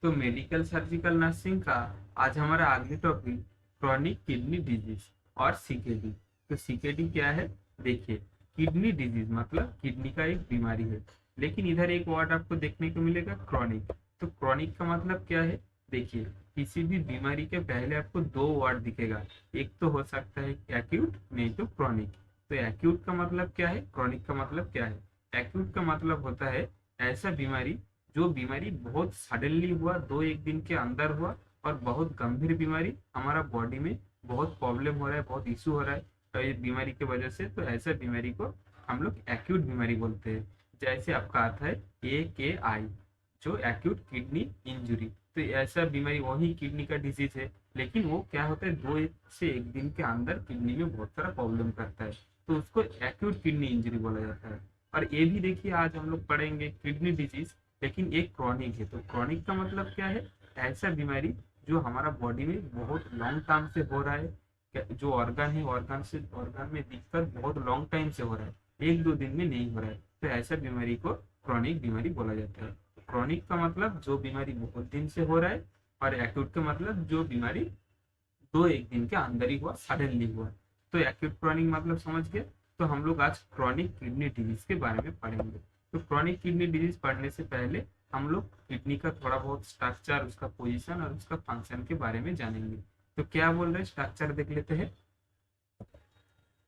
तो medical surgical nursing का आज हमारा अगली टॉपिक क्रॉनिक किडनी डिजीज और सीकेडी। तो सीकेडी क्या है? देखिए, किडनी डिजीज मतलब किडनी का एक बीमारी है, लेकिन इधर एक वर्ड आपको देखने को मिलेगा क्रॉनिक। तो क्रॉनिक का मतलब क्या है? देखिए, किसी भी बीमारी के पहले आपको दो वर्ड दिखेगा, एक तो हो सकता है एक्यूट, नहीं तो क्रॉनिक। तो एक्यूट का मतलब क्या है, क्रॉनिक का मतलब क्या है? एक्यूट का मतलब होता है ऐसा बीमारी जो बीमारी बहुत सडनली हुआ, दो एक दिन के अंदर हुआ, और बहुत गंभीर बीमारी, हमारा बॉडी में बहुत प्रॉब्लम हो रहा है, बहुत इशू हो रहा है तो ये बीमारी की वजह से, तो ऐसा बीमारी को हम लोग एक्यूट बीमारी बोलते हैं। जैसे आपका आता है AKI, जो एक्यूट किडनी इंजुरी। तो ऐसा बीमारी वही किडनी का डिजीज है, लेकिन वो क्या होता है, दो से एक दिन के अंदर किडनी में बहुत सारा प्रॉब्लम करता है, तो उसको एक्यूट किडनी इंजरी बोला जाता है। और ये भी देखिए, आज हम लोग पढ़ेंगे किडनी डिजीज, लेकिन एक क्रॉनिक है। तो क्रॉनिक का मतलब क्या है? ऐसा बीमारी जो हमारा बॉडी में बहुत लॉन्ग टर्म से हो रहा है, जो ऑर्गन है, ऑर्गन में दिक्कत बहुत लॉन्ग टाइम से हो रहा है, एक दो दिन में नहीं हो रहा है, तो ऐसा बीमारी को क्रॉनिक बीमारी बोला जाता है। क्रॉनिक का मतलब जो बीमारी बहुत दिन से हो रहा है, और एक्यूट का मतलब जो बीमारी दो एक दिन के अंदर ही हुआ, सडनली हुआ। तो एक्यूट क्रॉनिक मतलब समझ गए। तो हम लोग आज क्रॉनिक किडनी डिजीज के बारे में पढ़ेंगे। तो क्रॉनिक किडनी डिजीज पढ़ने से पहले हम लोग किडनी का थोड़ा बहुत स्ट्रक्चर, उसका पोजीशन और उसका फंक्शन के बारे में जानेंगे। तो क्या बोल रहे हैं, स्ट्रक्चर देख लेते हैं।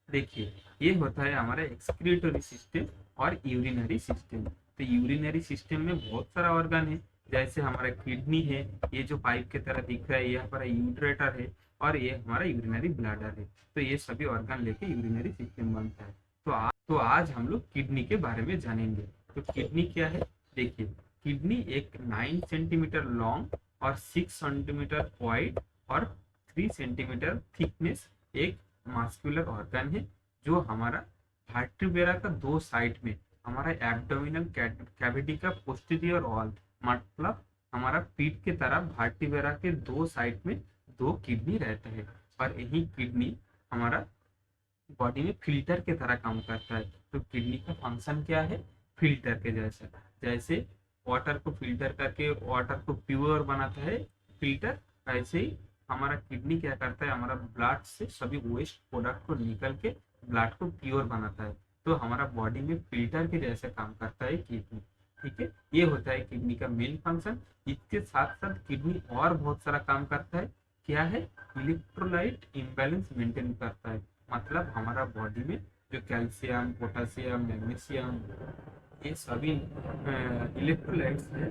देखिए, ये होता है हमारा एक्सक्रीटरी सिस्टम और यूरिनरी सिस्टम। तो यूरिनरी सिस्टम में बहुत सारा ऑर्गन है, जैसे हमारा किडनी है, ये जो पाइप की तरह दिख रहा है, ये हमारा यूरेटर है, और ये हमारा यूरिनरी ब्लैडर है। तो ये सभी ऑर्गन लेके यूरिनरी सिस्टम बनता है। तो आज हम लोग किडनी के बारे में जानेंगे। तो किडनी क्या है? देखिए, किडनी एक 9 सेंटीमीटर लॉन्ग और 6 सेंटीमीटर वाइड और 3 सेंटीमीटर थिकनेस एक मास्कुलर ऑर्गन है, जो हमारा वर्टिब्रा का दो साइड में, हमारा एब्डोमिनल कैविटी का पोस्टीरियर वॉल, मतलब हमारा पीठ के तरफ वर्टिब्रा के दो साइड में दो किडनी रहता है। और यही किडनी हमारा बॉडी में फिल्टर के तरह काम करता है। तो किडनी का फंक्शन क्या है? फिल्टर के जैसा। जैसे वाटर को फिल्टर करके वाटर को प्योर बनाता है फिल्टर, वैसे ही हमारा किडनी क्या करता है, हमारा ब्लड से सभी वेस्ट प्रोडक्ट को निकल के ब्लड को प्योर बनाता है। तो हमारा बॉडी में फिल्टर के जैसे काम करता है किडनी। ठीक है, ये होता है किडनी का मेन फंक्शन। इसके साथ साथ किडनी और बहुत सारा काम करता है। क्या है? इलेक्ट्रोलाइट इम्बैलेंस मेंटेन करता है। मतलब हमारा बॉडी में जो कैल्शियम, पोटेशियम, मैग्नीशियम, ये सभी इलेक्ट्रोलाइट्स हैं।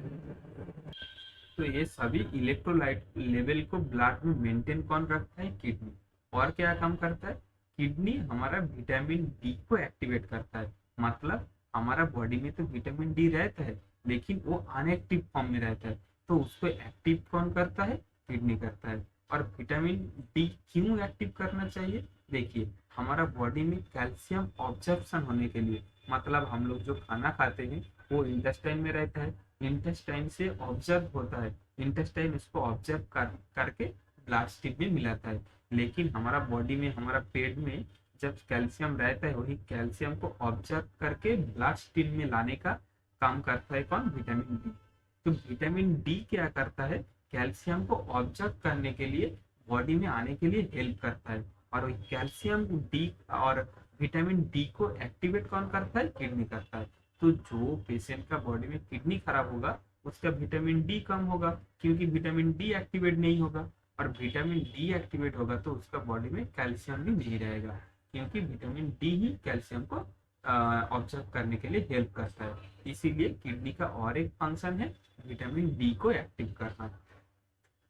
तो ये सभी इलेक्ट्रोलाइट लेवल को ब्लड में मेंटेन कौन रखता है? किडनी। और क्या काम करता है? किडनी हमारा विटामिन डी को एक्टिवेट करता है। मतलब हमारा बॉडी में तो विटामिन डी रहता है, लेकिन वो अनएक्टिव फॉर्म में रहता है, तो उसको एक्टिव कौन करता है? किडनी करता है। और विटामिन डी क्यों एक्टिव करना चाहिए? देखिए, हमारा बॉडी में कैल्शियम ऑब्जर्प्शन होने के लिए, मतलब हम लोग जो खाना खाते हैं वो इंटेस्टाइन में रहता है, इंटेस्टाइन से ऑब्जर्व होता है, इंटेस्टाइन उसको ऑब्जर्व करके ब्लड स्ट्रीम में मिलाता है। लेकिन हमारा बॉडी में, हमारा पेट में जब कैल्शियम रहता है, वही कैल्शियम को ऑब्जर्व करके ब्लड स्ट्रीम में लाने का काम करता है कौन? Vitamin D. तो विटामिन डी क्या करता है? कैल्शियम को ऑब्जर्व करने के लिए, बॉडी में आने के लिए हेल्प करता है। और कैल्शियम डी और विटामिन डी को एक्टिवेट कौन करता है? किडनी करता है। तो जो पेशेंट का बॉडी में किडनी खराब होगा, उसका विटामिन डी कम होगा, क्योंकि विटामिन डी एक्टिवेट नहीं होगा। और विटामिन डी एक्टिवेट होगा तो उसका बॉडी में कैल्शियम भी नहीं रहेगा, क्योंकि विटामिन डी ही कैल्शियम को ऑब्जर्व करने के लिए हेल्प करता है। इसीलिए किडनी का और एक फंक्शन है विटामिन डी को एक्टिव करना।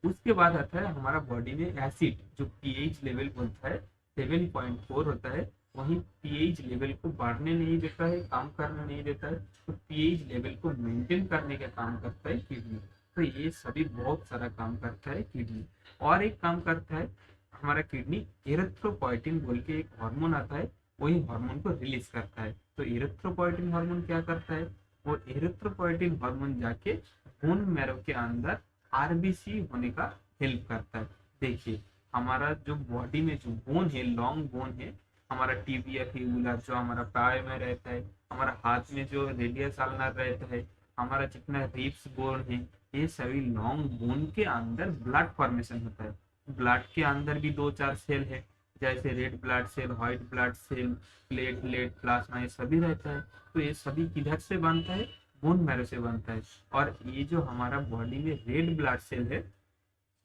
उसके बाद आता है हमारा बॉडी में एसिड, जो पीएच लेवल बोलता है 7.4 होता है, वही पीएच लेवल को बढ़ने नहीं देता है, काम करने नहीं देता है। तो पीएच लेवल को मेंटेन करने का काम करता है किडनी। तो ये सभी बहुत सारा काम करता है किडनी। और एक काम करता है हमारा किडनी, एरिथ्रोपोइटिन बोल के एक हार्मोन आता है, वही हार्मोन को रिलीज करता है। तो एरिथ्रोपोइटिन हार्मोन क्या करता है? वो एरिथ्रोपोइटिन हार्मोन जाके बोन मैरो के अंदर आरबीसी होने का हेल्प करता है। देखिए, हमारा जो बॉडी में जो बोन है, लॉन्ग बोन है, हमारा टीबिया फिबुला जो हमारा पैर में रहता है, हमारा हाथ में जो रेडियस अल्नर रहता है, हमारा जितना रिब्स बोन है, ये सभी लॉन्ग बोन के अंदर ब्लड फॉर्मेशन होता है। ब्लड के अंदर भी दो चार सेल है, जैसे red blood cell, white blood cell, platelet, plasma, ये सभी रहता है। तो ये सभी किधर से बनता है? बोन मैरो से बनता है। और ये जो हमारा बॉडी में रेड ब्लड सेल है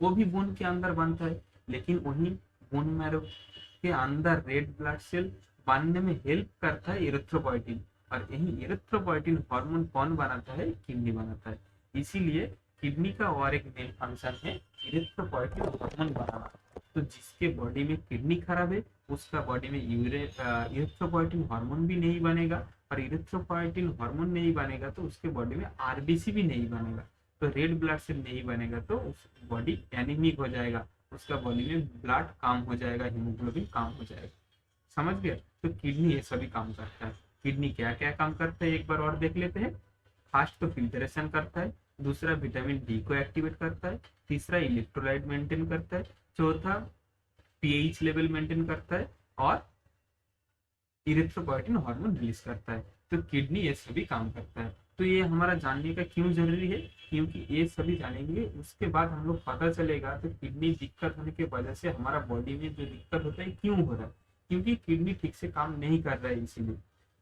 वो भी बोन के अंदर बनता है, लेकिन वही बोन मैरो के अंदर रेड ब्लड सेल बनने में हेल्प करता है इरिथ्रोपोइटिन। और यही इरिथ्रोपोइटिन हार्मोन कौन बनाता है? किडनी बनाता है। इसीलिए किडनी का और एक मेन फंक्शन है इरिथ्रोपोइटिन हार्मोन बनाना। तो जिसके बॉडी में किडनी खराब है उसका बॉडी में इरिथ्रोपोइटिन हार्मोन भी नहीं बनेगा, और इरिथ्रोपोइटिन हार्मोन नहीं बनेगा तो उसके बॉडी में आरबीसी भी नहीं बनेगा। तो रेड ब्लड सेल नहीं बनेगा तो उस बॉडी एनीमिक हो जाएगा, उसका बॉडी में ब्लड कम हो जाएगा, हीमोग्लोबिन कम हो जाएगा। समझ गए? तो किडनी ये सभी काम करता है। किडनी क्या क्या काम करता है एक बार और देख लेते हैं। फर्स्ट तो फिल्ट्रेशन करता है, दूसरा विटामिन डी को एक्टिवेट करता है, तीसरा इलेक्ट्रोलाइट मेंटेन करता है, चौथा पीएच लेवल मेंटेन करता है, और इरिथ्रोपोइटिन हार्मोन रिलीज करता है। तो किडनी ये सभी काम करता है। तो ये हमारा जानने का क्यों जरूरी है? क्योंकि ये सभी जानेंगे उसके बाद हम लोग पता चलेगा तो किडनी दिक्कत होने की वजह से हमारा बॉडी में जो दिक्कत होता है क्यों हो रहा है, क्योंकि किडनी ठीक से काम नहीं कर रहा है इसीलिए।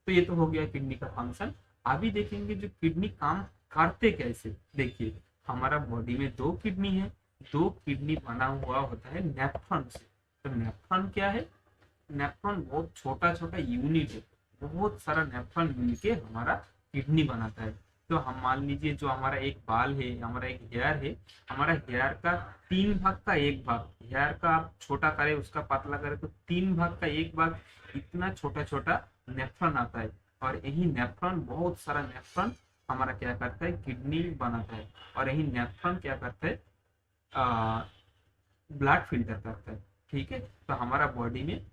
तो ये तो हो गया किडनी का फंक्शन। अभी देखेंगे जो किडनी काम करते कैसे। देखिए, हमारा बॉडी में दो किडनी है, दो किडनी बना हुआ होता है नेफ्रॉन से। तो नेफ्रॉन क्या है? नेफ्रॉन बहुत छोटा छोटा यूनिट है, बहुत सारा नेफ्रॉन मिलके हमारा किडनी बनाता है। तो हम मान लीजिए जो हमारा एक बाल है, हमारा एक हेयर है, हमारा हेयर का 3 भाग का 1 भाग, हेयर का आप छोटा करे उसका पतला करे तो 3 भाग का 1 भाग इतना छोटा छोटा नेफ्रॉन आता है। और यही नेफ्रॉन, बहुत सारा नेफ्रॉन हमारा क्या करता है? किडनी बनाता है। और यही नेफ्रॉन क्या करता है? ब्लड फिल्टर करता है। ठीक है, तो हमारा बॉडी में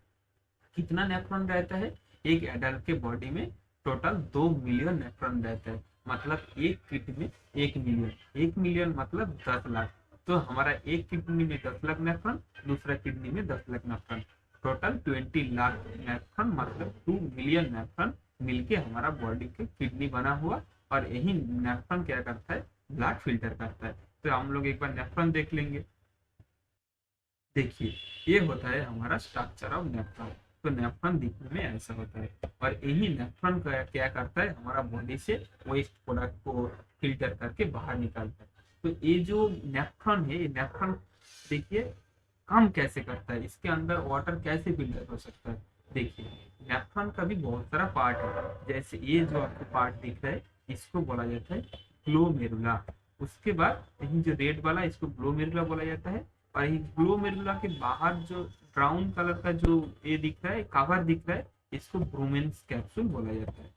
कितना नेफ्रॉन रहता है? एक एडल्ट के बॉडी में टोटल 2 मिलियन नेफ्रॉन रहता है। मतलब एक किडनी में 1 मिलियन, 1 मिलियन मतलब 10 लाख। तो हमारा एक किडनी में 10 लाख नेफ्रॉन, दूसरा किडनी में 10 lakh nephron, total 20 lakh nephron, मतलब 2 मिलियन नेफ्रॉन मिलके हमारा बॉडी के किडनी बना हुआ। और यही नेफ्रॉन क्या करता है? ब्लड फिल्टर करता है। तो हम लोग एक बार नेफ्रॉन देख लेंगे। देखिए, ये होता है हमारा स्ट्रक्चर ऑफ नेफ्रॉन। तो नेफ्रॉन दिखने में ऐसा होता है, और यही नेफ्रॉन क्या करता है? हमारा बॉडी से वेस्ट प्रोडक्ट को फिल्टर करके बाहर निकालता है। तो ये जो नेफ्रॉन है, ये नेफ्रॉन देखिए काम कैसे करता है, इसके अंदर वाटर कैसे फिल्टर हो सकता है। देखिए, नेफ्रॉन का भी बहुत सारा पार्ट है। जैसे ये जो आपको पार्ट दिख रहा है इसको बोला जाता है ग्लोमेरुला। उसके बाद यही जो रेड वाला इसको ग्लोमेरुला बोला जाता है। और ये ग्लोमेरुला के बाहर जो ब्राउन कलर का जो ये दिख रहा है, कवर दिख रहा है, इसको ब्रूमेंस कैप्सूल बोला जाता है।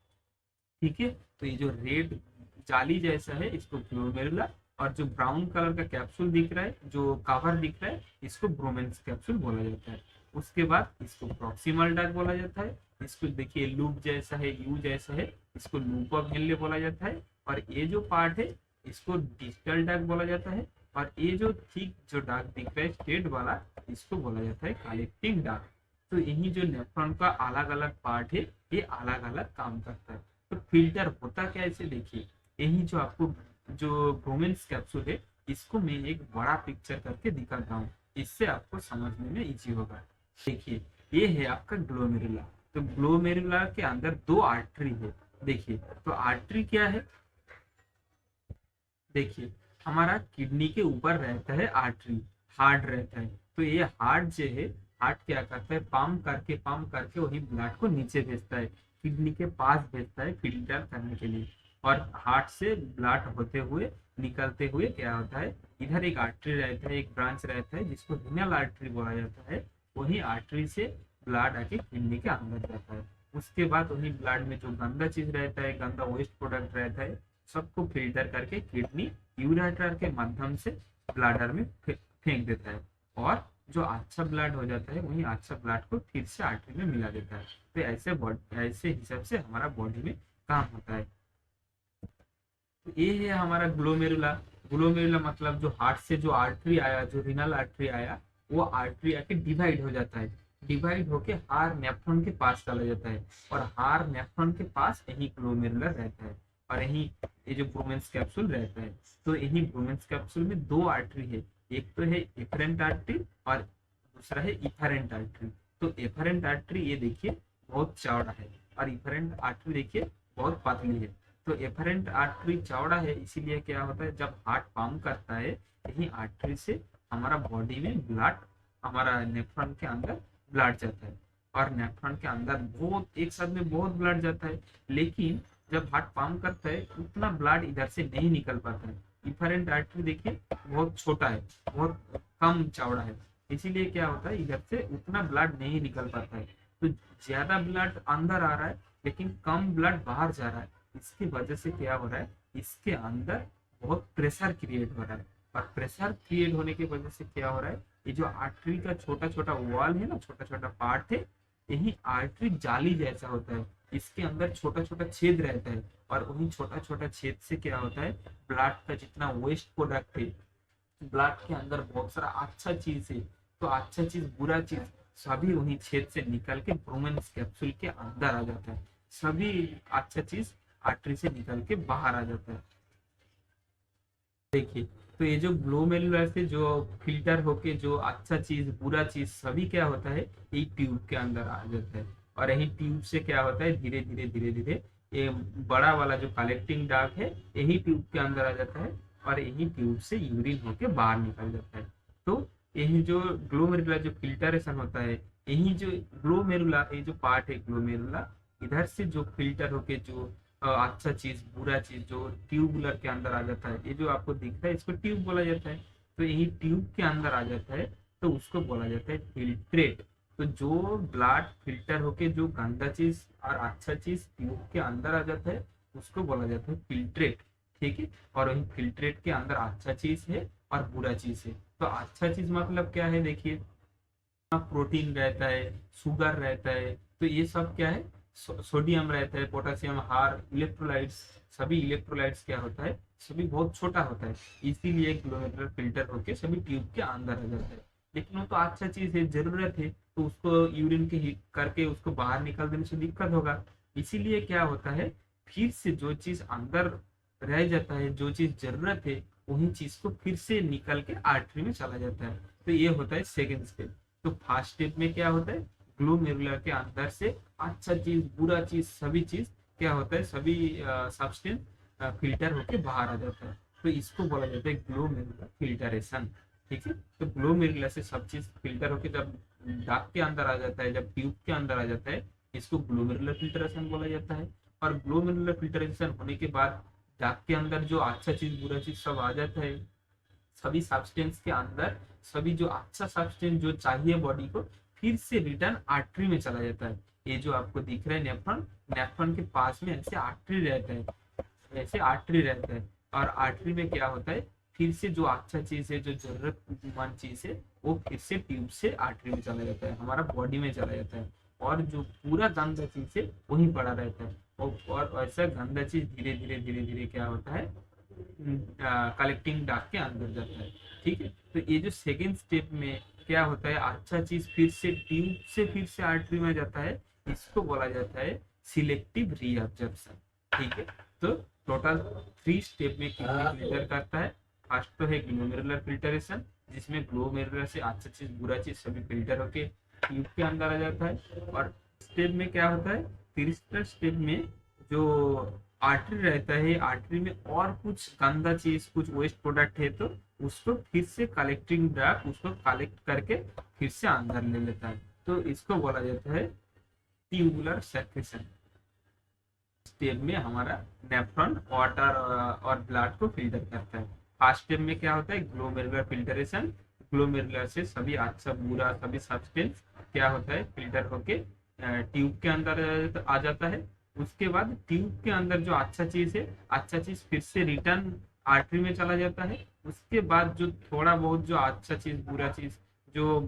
ठीक है, तो ये जो रेड जाली जैसा है इसको ग्लोमेरुला, और जो ब्राउन कलर का कैप्सूल दिख रहा है, जो कवर दिख रहा है, इसको ब्रोमेंस कैप्सूल बोला जाता है। उसके बाद इसको प्रॉक्सिमल डक्ट बोला जाता है। इसको देखिए लूप जैसा है, यू जैसा है, इसको लूप ऑफ हेनले बोला जाता है। और ये जो पार्ट है इसको डिजिटल डक्ट बोला जाता है। और ये जो थिक जो डक्ट दिख रहा है स्ट्रेट वाला, इसको बोला जाता है कलेक्टिंग डक्ट। तो यही जो नेफ्रॉन का अलग अलग पार्ट है ये अलग अलग काम करता है। तो फिल्टर होता कैसे? देखिए, यही जो आपको जो ब्रोमेंस कैप्सूल है इसको मैं एक बड़ा पिक्चर करके दिखाता हूँ, इससे आपको समझने में इजी होगा। देखिए, ये है आपका ग्लोमेरुला। तो ग्लोमेरुला के अंदर 2 आर्टरी है। देखिए, तो आर्टरी क्या है? देखिए, हमारा किडनी के ऊपर रहता है आर्टरी, हार्ट रहता है। तो ये हार्ट जो है, हार्ट क्या करता है? पंप करके वही ब्लड को नीचे भेजता है, किडनी के पास भेजता है फिल्टर करने के लिए। और हार्ट से ब्लड होते हुए निकलते हुए क्या होता है? इधर एक आर्टरी रहता है, एक ब्रांच रहता है जिसको रीनल आर्टरी बोला जाता है। वही आर्टरी से ब्लड आके किडनी के अंदर जाता है। उसके बाद वही ब्लड में जो गंदा चीज रहता है, गंदा वेस्ट प्रोडक्ट रहता है, सबको फिल्टर करके किडनी यूरेटर के माध्यम से ब्लडर में फेंक देता है। और जो अच्छा ब्लड हो जाता है वही अच्छा ब्लड को फिर से आर्टरी में मिला देता है। तो ऐसे हिसाब से हमारा बॉडी में काम होता है। तो ये है हमारा ग्लोमेरुला। ग्लोमेरुला मतलब जो हार्ट से जो आर्टरी आया, जो रीनल आर्टरी आया, वो आर्टरी आके डिवाइड हो जाता है। डिवाइड होके हार नेफ्रॉन के पास चला जाता है, और हार नेफ्रॉन के पास यही ग्लोमेरुला रहता है। और यही ये जो ब्रोमेंस कैप्सूल रहता है। तो यही ब्रोमेंस कैप्सूल में दो आर्टरी है, एक तो है एफरेंट आर्टरी और दूसरा है इफेरेंट आर्टरी। तो एफरेंट आर्टरी ये देखिए बहुत चौड़ा है और इफेरेंट आर्टरी देखिए बहुत पतली है। तो एफरेंट आर्टरी चौड़ा है, इसीलिए क्या होता है जब हार्ट पंप करता है यही आर्टरी से हमारा बॉडी में ब्लड, हमारा नेफ्रॉन के अंदर ब्लड जाता है और नेफ्रॉन के अंदर बहुत एक साथ में बहुत ब्लड जाता है। लेकिन जब हार्ट पंप करता है उतना ब्लड इधर से नहीं निकल पाता है। इफरेंट आर्टरी देखिए बहुत छोटा है, बहुत कम चौड़ा है, इसीलिए क्या होता है इधर से उतना ब्लड नहीं निकल पाता है। तो ज्यादा ब्लड अंदर आ रहा है लेकिन कम ब्लड बाहर जा रहा है। इसकी वजह से क्या हो रहा है, इसके अंदर बहुत प्रेशर क्रिएट हो रहा है और प्रेशर क्रिएट होने की वजह से क्या हो रहा है, ये जो आर्टरी का छोटा छोटा वॉल है ना, छोटा छोटा पार्ट है, यही आर्टरी जाली जैसा होता है, इसके अंदर छोटा छोटा छेद रहता है और वही छोटा छोटा छेद से क्या होता है ब्लड का जितना वेस्ट प्रोडक्ट है, ब्लड के अंदर बहुत सारा अच्छा चीज है, तो अच्छा चीज बुरा चीज सभी वही छेद से निकल के ब्रोमेंस कैप्सूल के अंदर आ जाता है। सभी अच्छा चीज आर्टरी से निकल के बाहर आ जाता है। देखिए तो ये जो ग्लोमेरुलर से जो फिल्टर होके जो अच्छा चीज बुरा चीज सभी क्या होता है यही ट्यूब के अंदर आ जाता है और यही ट्यूब से क्या होता है धीरे धीरे धीरे धीरे ये बड़ा वाला जो कलेक्टिंग डाक है यही ट्यूब के अंदर आ जाता है और यही ट्यूब से यूरिन होके बाहर निकल जाता है। तो यही जो ग्लोमेरुलर जो फिल्टरेशन होता है, यही जो ग्लोमेरुला ये जो पार्ट है ग्लोमेरुला, इधर से जो फिल्टर होके जो अच्छा चीज बुरा चीज जो ट्यूबुलर के अंदर आ जाता है, ये जो आपको दिखता है इसको ट्यूब बोला जाता है। तो यही ट्यूब के अंदर आ जाता है तो उसको बोला जाता है फिल्ट्रेट। तो जो ब्लड फिल्टर होके जो गंदा चीज और अच्छा चीज ट्यूब के अंदर आ जाता है उसको बोला जाता है फिल्ट्रेट। ठीक है, और वही फिल्ट्रेट के अंदर अच्छा चीज है और बुरा चीज है। तो अच्छा चीज मतलब क्या है, देखिए प्रोटीन रहता है, शुगर रहता है, तो ये सब क्या है सोडियम रहता है, पोटेशियम, हार, इलेक्ट्रोलाइट्स, सभी इलेक्ट्रोलाइट्स क्या होता है सभी बहुत छोटा होता है, इसीलिए किलोमीटर फिल्टर होके सभी ट्यूब के अंदर आ जाता है। लेकिन वो तो अच्छा चीज है, जरूरत है, तो उसको यूरिन के करके उसको बाहर निकाल देने से दिक्कत होगा। इसीलिए क्या होता है फिर से जो चीज अंदर रह जाता है, जो चीज जरूरत है वही चीज को फिर से निकल के आर्टरी में चला जाता है। तो ये होता है सेकेंड स्टेप। तो फर्स्ट स्टेप में क्या होता है ग्लोमेरुलर के अंदर से अच्छा चीज बुरा चीज सभी चीज क्या होता है सभी सब्सटेंस फिल्टर होके बाहर आ जाता है। तो इसको बोला जाता है ग्लोमेरुलर फिल्टरेशन। ठीक है, तो ग्लोमेरुलर से सब चीज फिल्टर होके जब दाग के अंदर आ जाता है, जब ट्यूब के अंदर आ जाता है, इसको ग्लोमेरुलर फिल्टरेशन बोला जाता है। और ग्लोमेरुलर फिल्टरेशन होने के बाद दाग के अंदर जो अच्छा चीज बुरा चीज सब आ जाता है, सभी सब्सटेंस के अंदर सभी जो अच्छा सब्सटेंस जो चाहिए बॉडी को फिर से रिटर्न आर्टरी में चला जाता है। ये जो आपको दिख रहा है नेफ्रॉन, नेफ्रॉन के पास में ऐसे आर्टरी रहता है, ऐसे आर्टरी रहता है और आर्टरी में क्या होता है फिर से जो अच्छा चीज है जो जरूरतमंद चीज है वो फिर से ट्यूब से आर्टरी में चला जाता है, हमारा बॉडी में चला जाता है और जो पूरा गंदा चीज है वहीं पड़ा रहता है। और ऐसा गंदा चीज धीरे धीरे धीरे धीरे क्या होता है कलेक्टिंग डाक के अंदर जाता है। ठीक है, तो ये जो सेकेंड स्टेप में क्या होता है अच्छा चीज फिर से ट्यूब से फिर से आर्टरी में जाता है, इसको बोला जाता है सिलेक्टिव रीअब्जॉर्प्शन। ठीक है, तो टोटल 3 स्टेप में किडनी फिल्टर करता है। फर्स्ट तो है ग्लोमेरुलर फिल्टरेशन जिसमें ग्लोमेरुलर से अच्छा चीज बुरा चीज सभी फिल्टर होके ट्यूब के अंदर आ जाता है। और स्टेप में क्या होता है तीसरा स्टेप में जो आर्टरी रहता है, आर्टरी में और कुछ गंदा चीज कुछ वेस्ट प्रोडक्ट है तो उसको फिर से कलेक्टिंग ड्रग उसको कलेक्ट करके फिर से अंदर ले लेता है। तो इसको बोला जाता है ट्यूबुलर सेक्रेशन। स्टेप में हमारा नेफ्रॉन वाटर और ब्लड को फिल्टर करता है। फर्स्ट स्टेप में क्या होता है ग्लोमेरुलर फिल्टरेशन, ग्लोमेरुलर से सभी अच्छा बुरा सभी सब्सटेंस क्या होता है फिल्टर होके ट्यूब के अंदर आ जाता है। उसके बाद ट्यूब के अंदर जो अच्छा चीज है अच्छा चीज फिर से रिटर्न आर्टरी में चला जाता है। उसके बाद जो थोड़ा बहुत जो अच्छा चीज बुरा चीज जो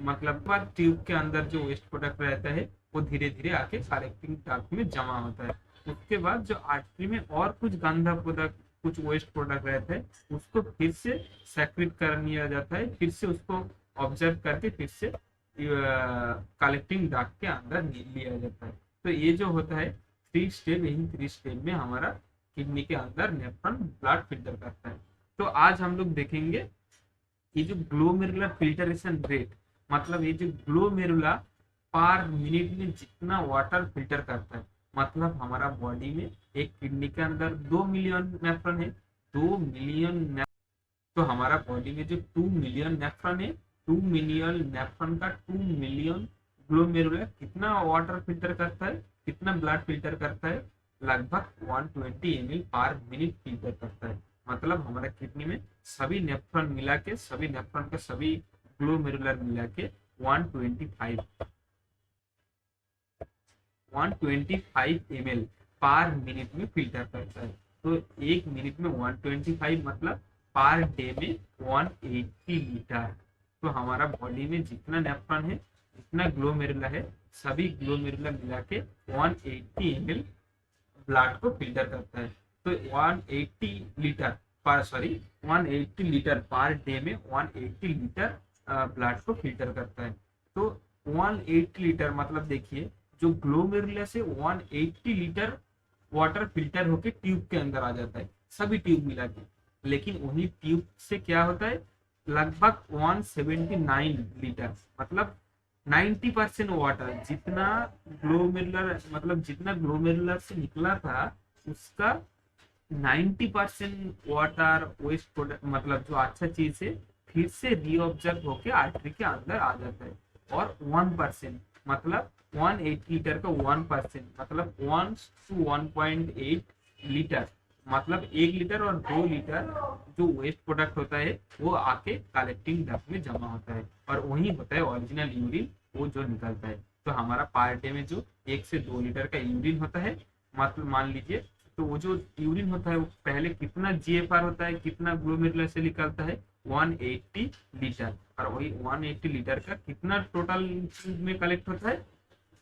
मतलब बाद ट्यूब के अंदर जो वेस्ट प्रोडक्ट रहता है वो धीरे धीरे आके कलेक्टिंग डक्ट में जमा होता है। उसके बाद जो आर्टरी में और कुछ गंदा प्रोडक्ट कुछ वेस्ट प्रोडक्ट रहता है उसको फिर से सेक्रेट कर लिया जाता है, फिर से उसको ऑब्जर्व करके फिर से कलेक्टिंग डक्ट के अंदर लिया जाता है। तो ये जो होता है 3 स्टेप, यही 3 स्टेप में हमारा किडनी के अंदर नेफ्रॉन ब्लड फिल्टर करता है। तो आज हम लोग देखेंगे ये जो ग्लोमेरुलर फिल्टरेशन रेट, मतलब ये जो ग्लोमेरुला पर मिनट में जितना वाटर फिल्टर करता है, मतलब हमारा बॉडी में एक किडनी के अंदर 2 मिलियन नेफ्रॉन है, 2 मिलियन। तो हमारा बॉडी में जो 2 मिलियन नेफ्रॉन है, 2 मिलियन नेफ्रॉन का 2 मिलियन ग्लोमेरुला कितना वाटर फिल्टर करता है, कितना ब्लड फिल्टर करता है, लगभग 120 ml पर मिनट फिल्टर करता है। मतलब हमारा किडनी में सभी नेफ्रॉन मिला के, सभी नेफ्रॉन के सभी ग्लोमेरुलर मिला के 125 ml पर मिनट में फिल्टर करता है। तो एक मिनट में 125, मतलब पर डे में 180 लीटर। तो हमारा बॉडी में जितना नेफ्रॉन है, जितना ग्लोमेरुला है, सभी ग्लोमेरुला मिला के 180 ml ब्लड को फिल्टर करता है। तो 180 लीटर पर 180 लीटर पर डे में 180 लीटर ब्लड को फिल्टर करता है। तो 180 लीटर मतलब देखिए, जो ग्लोमेरुला से 180 लीटर वाटर फिल्टर होके ट्यूब के अंदर आ जाता है, सभी ट्यूब मिला के। लेकिन वही ट्यूब से क्या होता है, लगभग 179 लीटर, मतलब 90% वाटर, जितना ग्लोमेरुलर, मतलब जितना ग्लोमेरुलर से निकला था उसका 90% वाटर वेस्ट प्रोडक्ट, मतलब जो अच्छा चीज है, फिर से रीऑब्जर्व होके आर्टरी के अंदर आ जाता है। और 1%, मतलब 180 लीटर का 1%, मतलब 1 to 1.8 लीटर, मतलब 1 लीटर और 2 लीटर जो वेस्ट प्रोडक्ट होता है वो आके कलेक्टिंग डक्ट में जमा होता है, और वही होता है ओरिजिनल यूरिन, वो जो निकलता है। तो हमारा पर डे में जो 1 से 2 लीटर का यूरिन होता है, मतलब मान लीजिए, तो वो जो यूरिन होता है वो पहले कितना जीएफआर होता है, कितना ग्लोमेरुलर से निकलता है, 180 लीटर, और वही 180 लीटर का कितना टोटल में कलेक्ट होता है,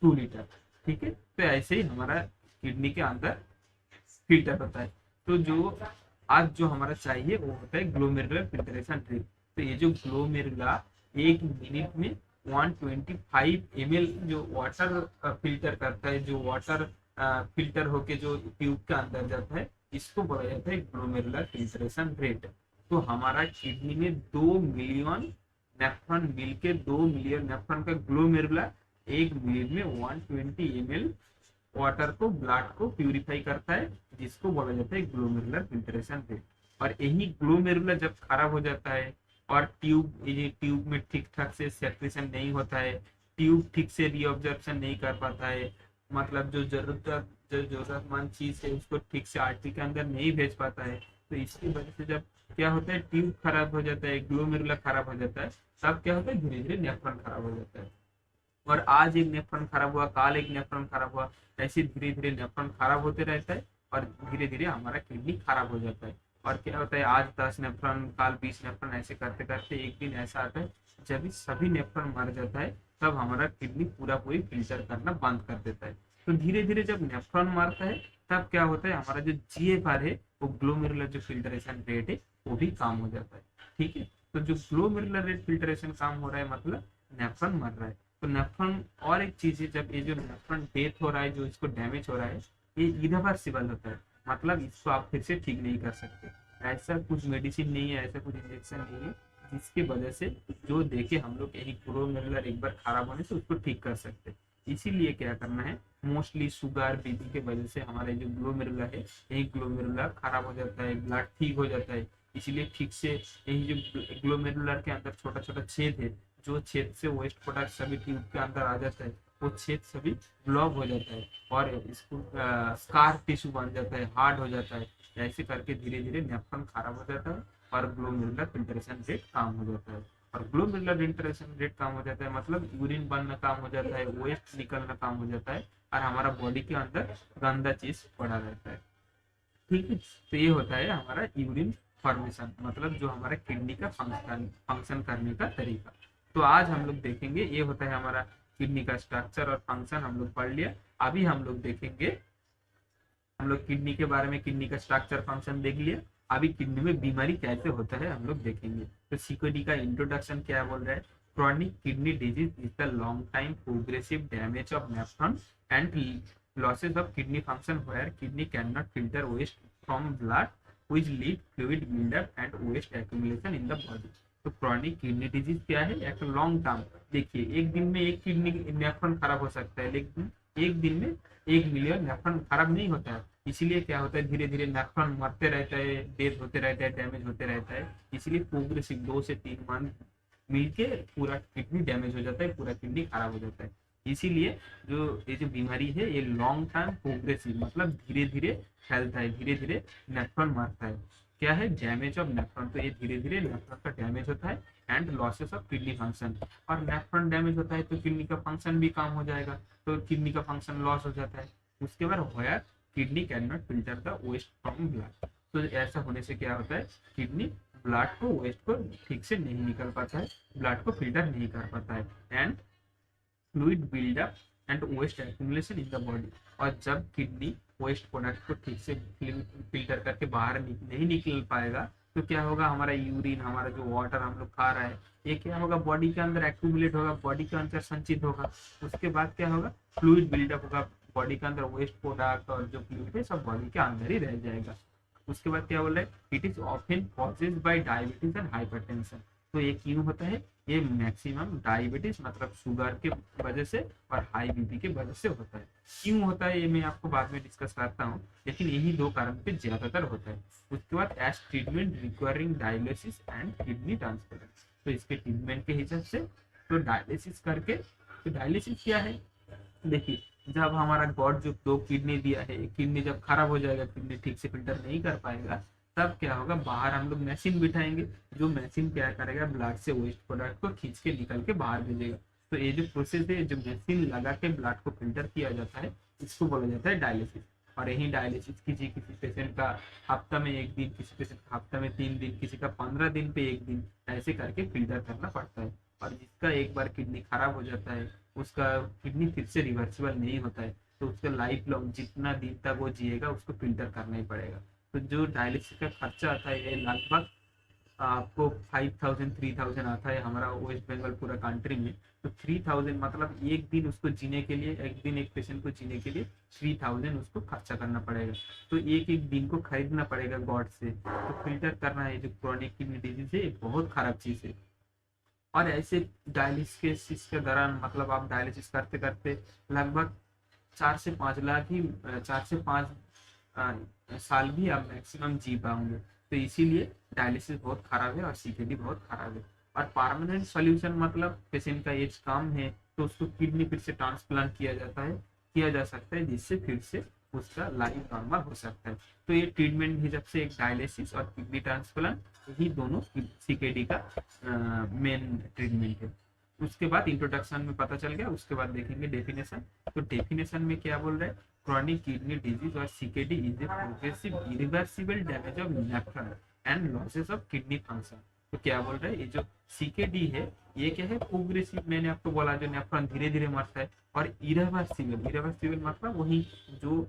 2 लीटर। ठीक है, तो ऐसे ही हमारा किडनी के अंदर फिल्टर होता है। तो जो आज जो हमारा चाहिए वो होता है ग्लोमेरुलर फिल्टरेशन रेट। तो ये जो ग्लोमेरुला एक मिनट में 125 ml जो वाटर फिल्टर करता है, जो वाटर फिल्टर होके जो ट्यूब के अंदर जाता है, इसको बोला जाता है ग्लोमेरुलर फिल्टरेशन रेट। तो हमारा किडनी में 2 मिलियन नेफ्रॉन मिलके 2 मिलियन नेफ्रॉन का ग्लोमेरुला एक मिनट में 120 ml वाटर को, ब्लड को प्यूरिफाई करता है, जिसको बोला जाता है ग्लोमेरुलर फिल्टरेशन रेट। और यही ग्लोमेरुला जब खराब हो जाता है और ट्यूब में ठीक ठाक से सेक्रेशन नहीं होता है, ट्यूब ठीक से रीअब्जॉर्प्शन नहीं कर पाता है, मतलब जो जरूरतमंद चीज है उसको ठीक से आर्टरी के अंदर नहीं भेज पाता है। तो इसकी वजह से जब क्या होता है, ट्यूब खराब हो जाता है, ग्लोमेरुला खराब हो जाता है, तब क्या होता है, धीरे धीरे नेफ्रॉन खराब हो जाता है। और आज एक नेफ्रॉन खराब हुआ, काल एक नेफ्रॉन खराब हुआ, ऐसे धीरे धीरे नेफ्रॉन खराब होते रहता है, और धीरे धीरे हमारा किडनी खराब हो जाता है। और क्या होता है, आज 10 नेफ्रॉन, काल 20 नेफ्रॉन, ऐसे करते करते एक दिन ऐसा आता है जब सभी नेफ्रॉन मर जाता है, तब हमारा किडनी पूरी फिल्टर करना बंद कर देता है। तो धीरे धीरे जब नेफ्रॉन मरता है, तब क्या होता है, हमारा जो जीएफआर है, वो ग्लोमेरुलर जो फिल्टरेशन रेट है, वो भी काम हो जाता है। ठीक है, तो जो ग्लोमेरुलर रेट फिल्टरेशन काम हो रहा है, मतलब नेफ्रॉन मर रहा है। तो नेफ्रॉन, और एक चीज है, जब ये जो नेफ्रॉन डेथ हो रहा है, जो इसको डैमेज हो रहा है, ये इरिवर्सिबल होता है, मतलब इसको आप फिर से ठीक नहीं कर सकते। ऐसा कुछ मेडिसिन नहीं है, ऐसा कुछ इंजेक्शन नहीं है जिसकी वजह से जो देखे हम लोग यही ग्लोमेरुलर एक बार खराब होने से उसको ठीक कर सकते। इसीलिए क्या करना है, मोस्टली शुगर बीपी के वजह से हमारे जो ग्लोमेरुला है, यही ग्लोमेरुला खराब हो जाता है, ब्लड ठीक हो जाता है। इसीलिए ठीक से यही जो ग्लोमेरुलर के अंदर छोटा छोटा छेद है, जो छेद से वेस्ट प्रोडक्ट सभी ट्यूब के अंदर आ जाता है, वो छेद सभी ब्लॉक हो जाता है, और इसको स्कार टिश्यू बन जाता है, हार्ड हो जाता है। ऐसे करके धीरे धीरे नेफ्रॉन खराब हो जाता है, और ग्लोमेरुलर फिल्टरेशन रेट कम हो जाता है। और ग्लोमेरुलर फिल्टरेशन रेट कम हो जाता है, मतलब यूरिन बनना कम हो जाता है, वेस्ट निकलना कम हो जाता है, और हमारा बॉडी के अंदर गंदा चीज पड़ा रहता है। ठीक है, तो ये होता है हमारा यूरिन फॉर्मेशन, मतलब जो हमारा किडनी का फंक्शन करने का तरीका। तो आज हम लोग देखेंगे, ये होता है हमारा किडनी का स्ट्रक्चर और फंक्शन, हम लोग पढ़ लिया। अभी हम लोग देखेंगे, हम लोग किडनी के बारे में, किडनी का स्ट्रक्चर फंक्शन देख लिया, अभी किडनी में बीमारी कैसे होता है हम लोग देखेंगे। तो सीकोडी का इंट्रोडक्शन क्या बोल रहा है, chronic kidney disease is the long time progressive damage of nephron and losses of kidney function where kidney cannot filter waste from blood which lead fluid buildup and waste accumulation in the body. तो chronic kidney disease क्या है, एक long term. देखिए एक दिन में एक kidney nephron खराब हो सकता है, लेकिन एक दिन में 1 मिलियन नेफ्रॉन खराब नहीं होता है। इसीलिए क्या होता है, धीरे धीरे नेफ्रॉन मरते रहता है, डेथ होते रहता है, डैमेज होते रहता है। इसलिए प्रोग्रेसिव 2 से 3 मंथ मिलके पूरा किडनी डैमेज हो जाता है, पूरा किडनी खराब हो जाता है। इसीलिए ये जो बीमारी है ये लॉन्ग टर्म प्रोग्रेसिव, मतलब धीरे धीरे फैलता है, धीरे धीरे नेफ्रॉन मरता है। क्या है, डैमेज ऑफ नेफ्रॉन। तो ये धीरे धीरे नेफ्रॉन का डैमेज होता है and losses of kidney function. और नेफ्रॉन डैमेज होता है तो किडनी का फंक्शन भी कम हो जाएगा, तो किडनी का फंक्शन लॉस हो जाता है। उसके बाद however kidney can not filter the waste from blood. तो ऐसा होने से क्या होता है, किडनी ब्लड को वेस्ट को ठीक से नहीं निकल पाता है, ब्लड को फिल्टर नहीं कर पाता है and fluid buildup and waste accumulation in the body. और जब किडनी वेस्ट प्रोडक्ट को ठीक से फिल्टर करके बाहर नहीं निकल पाएगा तो क्या होगा, हमारा यूरिन, हमारा जो वाटर हम लोग खा रहा है, ये क्या होगा, बॉडी के अंदर एक्यूमुलेट होगा, बॉडी के अंदर संचित होगा। उसके बाद क्या होगा, फ्लूइड बिल्डअप होगा, बॉडी के अंदर वेस्ट प्रोडक्ट और जो फ्लूइड है सब बॉडी के अंदर ही रह जाएगा। उसके बाद क्या बोल रहा है, it is often causes bye diabetes and hypertension. तो ये क्यों होता है, ये मैक्सिमम डायबिटीज मतलब शुगर के वजह से और हाई बीपी के वजह से होता है। क्यों होता है ये मैं आपको बाद में डिस्कस करता हूँ, लेकिन यही 2 कारण पे ज्यादातर होता है। उसके बाद as treatment requiring dialysis and kidney transplant. तो इसके ट्रीटमेंट के हिसाब से तो डायलिसिस करके, तो डायलिसिस क्या है, देखिए जब हमारा गॉड जो 2 किडनी दिया है, किडनी जब खराब हो जाएगा, किडनी ठीक से फिल्टर नहीं कर पाएगा, तब क्या होगा, बाहर हम लोग मशीन बिठाएंगे, जो मशीन क्या करेगा, ब्लड से वेस्ट प्रोडक्ट को खींच के निकल के बाहर भेजेगा। तो ये जो प्रोसेस है, जो मशीन लगा के ब्लड को फिल्टर किया जाता है, इसको बोला जाता है डायलिसिस। और यही डायलिसिस किसी पेशेंट का हफ्ता में 1 दिन, किसी पेशेंट का हफ्ता में 3 दिन, किसी का 15 दिन पे 1 दिन, ऐसे करके फिल्टर करना पड़ता है। और जिसका एक बार किडनी खराब हो जाता है, उसका किडनी फिर से रिवर्सिबल नहीं होता है, तो उसका लाइफ लॉन्ग जितना दिन तक वो जिएगा उसको फिल्टर करना ही पड़ेगा। तो जो डायलिसिस का खर्चा आता है ये लगभग आपको 5000-3000 आता है हमारा वेस्ट बंगाल पूरा कंट्री में। तो 3000 मतलब एक दिन उसको जीने के लिए, एक दिन एक पेशेंट को जीने के लिए 3000 उसको खर्चा करना पड़ेगा। तो एक एक दिन को खरीदना पड़ेगा गॉड से। तो फिल्टर करना है जो क्रॉनिक किडनी डिजीज है, बहुत खराब चीज है। और ऐसे डायलिसिस के दौरान मतलब आप डायलिसिस करते करते लगभग 4 से 5 लाख ही 4 से 5 साल भी आप मैक्सिमम जी पाओगे। तो इसीलिए डायलिसिस बहुत खराब है और सीकेडी बहुत खराब है। और परमानेंट सॉल्यूशन मतलब पेशेंट का एज कम है तो उसको किडनी फिर से ट्रांसप्लांट किया जा सकता है, जिससे फिर से उसका लाइफ नॉर्मल हो सकता है। तो ये ट्रीटमेंट हिसाब से एक डायलिसिस और किडनी ट्रांसप्लांट, यही दोनों सीकेडी का मेन ट्रीटमेंट है। उसके बाद इंट्रोडक्शन में पता चल गया, उसके बाद देखेंगे डेफिनेशन। तो डेफिनेशन में क्या बोल रहे हैं, chronic kidney disease or CKD is a progressive irreversible damage of nephron and losses of kidney function। तो क्या बोल रहे हैं, ये जो CKD है ये क्या है, प्रोग्रेसिव, मैंने आपको बोला जो नेफ्रॉन धीरे धीरे मरता है। और इरिवर्सिबल मतलब वही जो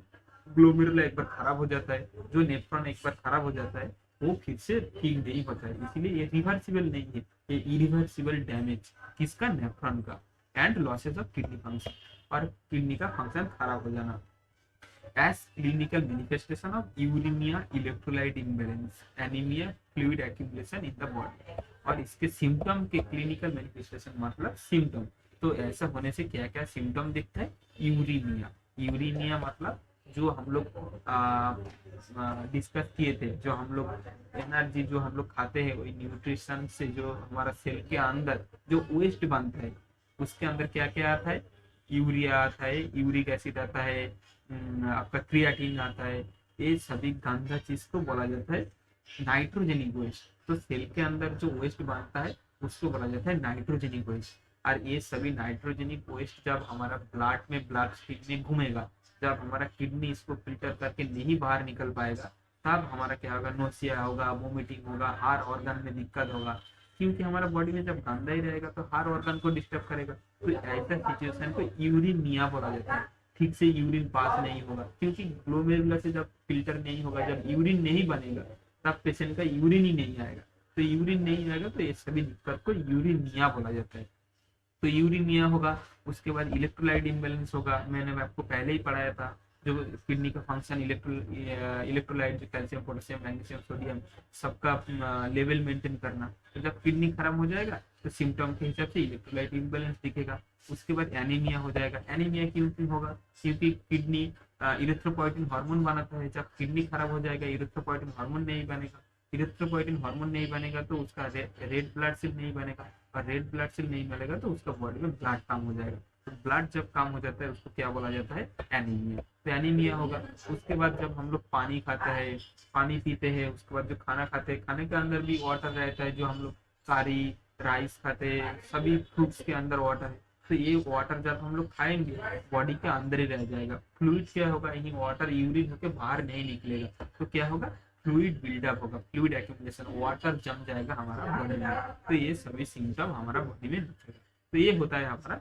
ग्लोमेरुला एक बार खराब हो जाता है, जो नेफ्रॉन एक बार खराब हो जाता है वो फिर से ठीक नहीं होता है, इसीलिए ये रिवर्सिबल नहीं है, ये इरिवर्सिबल डैमेज किसका, नेफ्रॉन का। And losses of kidney function, और किडनी का फंक्शन खराब हो जाना। as clinical manifestation of uremia, electrolyte imbalance, anemia, fluid accumulation in the body। और इसके सिम्टम के क्लिनिकल मैनिफेस्टेशन मतलब सिम्टम, तो ऐसा होने से क्या क्या सिम्टम दिखता है, यूरिनिया मतलब जो हम लोग डिस्कस किए थे, जो हम लोग एनर्जी जो हम लोग खाते हैं वही न्यूट्रिशन से जो हमारा सेल के अंदर जो वेस्ट बनता है उसके अंदर क्या क्या आता है, यूरिया आता है, यूरिक एसिड आता है, आपका क्रिएटिन आता है। ये सभी गंदा चीज को बोला जाता है नाइट्रोजेनिक वेस्ट। तो सेल के अंदर जो वेस्ट बनता है उसको बोला जाता है नाइट्रोजेनिक वेस्ट। और ये सभी नाइट्रोजेनिक वेस्ट जब हमारा ब्लड स्ट्रीम में घूमेगा, जब हमारा किडनी इसको फिल्टर करके नहीं बाहर निकल पाएगा, तब हमारा क्या होगा, नोसिया होगा, वोमिटिंग होगा, हर ऑर्गन में दिक्कत होगा। क्योंकि हमारा बॉडी में जब गंदा ही रहेगा तो हर ऑर्गन को डिस्टर्ब करेगा। तो ऐसा सिचुएशन को यूरिनिया बोला जाता है। ठीक से यूरिन पास नहीं होगा, क्योंकि ग्लोमेरुला से जब फिल्टर नहीं होगा, जब यूरिन नहीं बनेगा, तब पेशेंट का यूरिन ही नहीं आएगा। तो यूरिन नहीं आएगा तो ये सभी दिक्कत को यूरिनिया बोला जाता है। तो यूरिनिया होगा। उसके बाद इलेक्ट्रोलाइट इम्बैलेंस होगा, मैंने आपको पहले ही पढ़ाया था। जो किडनी का फंक्शन, इलेक्ट्रोलाइट जो कैल्शियम, पोटेशियम, मैग्नीशियम, सोडियम, सबका लेवल मेंटेन करना। तो जब किडनी खराब हो जाएगा तो सिम्टम के हिसाब से इलेक्ट्रोलाइट इम्बैलेंस दिखेगा। उसके बाद एनीमिया हो जाएगा। एनीमिया क्यों होगा? क्योंकि किडनी इरिथ्रोपोइटिन हार्मोन बनाता है। जब किडनी खराब हो जाएगा, इरिथ्रोपोइटिन हार्मोन नहीं बनेगा। इरिथ्रोपोइटिन हार्मोन नहीं बनेगा तो उसका रेड ब्लड सेल नहीं बनेगा, और रेड ब्लड सेल नहीं मिलेगा तो उसका बॉडी में ब्लड कम हो जाएगा। तो ब्लड जब कम हो जाता है उसको क्या बोला जाता है? एनीमिया। तो एनीमिया होगा। उसके बाद जब हम लोग पानी खाते हैं, पानी पीते हैं, उसके बाद जो खाना खाते हैं, खाने के अंदर भी वाटर रहता है। जो हम लोग सारी राइस खाते हैं, सभी फ्रूट्स के अंदर वाटर है। तो ये वाटर जब हम लोग खाएंगे बॉडी के अंदर ही रह जाएगा। फ्लूइड क्या होगा? यही वाटर यूरिन होकर बाहर नहीं निकलेगा। तो क्या होगा? फ्लूइड बिल्डअप होगा, फ्लूइड एक्यूमुलेशन, वाटर जम जाएगा हमारा बॉडी में। तो ये सभी सिम्टम हमारा बॉडी में दिखेगा। तो ये होता है हमारा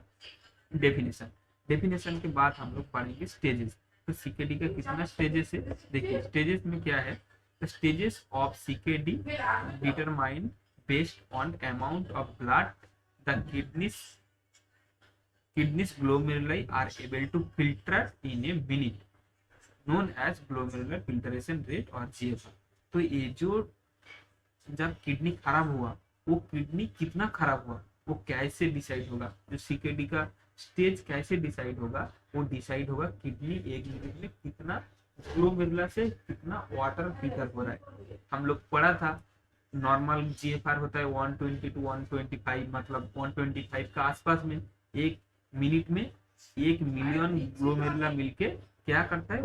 डेफिनेशन। डेफिनेशन के बाद हम लोग पढ़ेंगे स्टेजेस। तो सीकेडी का कितना स्टेजेस है? देखिए स्टेजेस में क्या है, stages of CKD determine based on amount of blood the kidneys glomeruli are able to filter in a minute, known as glomerular filtration rate और GFR। तो ये जो जब किडनी खराब हुआ, वो किडनी कितना खराब हुआ वो कैसे डिसाइड होगा? जो सीकेडी का स्टेज कैसे डिसाइड होगा? वो डिसाइड होगा किडनी एक मिनट में कितना ग्लोमेरुला से कितना वाटर फिल्टर हो रहा है। हम लोग पढ़ा था नॉर्मल जीएफआर होता है 120 टू 125, मतलब 125 का आसपास में। एक मिनट में 1 मिलियन ग्लोमेरुला मिलके क्या करता है?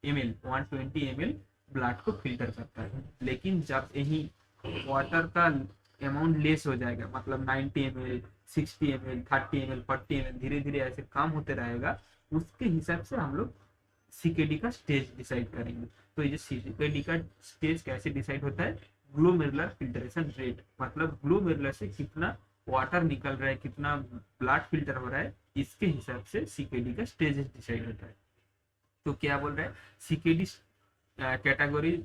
120 ml ब्लड को फिल्टर करता है। लेकिन जब यही वाटर का अमाउंट लेस हो जाएगा, मतलब 90 ml, 60 ml, 30 ml, 40 ml, धीरे धीरे ऐसे काम होते रहेगा, उसके हिसाब से हम लोग सीकेडी का स्टेज डिसाइड करेंगे। तो ये सीकेडी का स्टेज कैसे डिसाइड होता है? ग्लोमेरुलर फिल्ट्रेशन रेट, मतलब ग्लोमेरुलर से कितना वाटर निकल रहा है, कितना ब्लड फिल्टर हो रहा है, इसके हिसाब से सीकेडी का स्टेज डिसाइड होता है। तो क्या बोल रहा है? CKD category,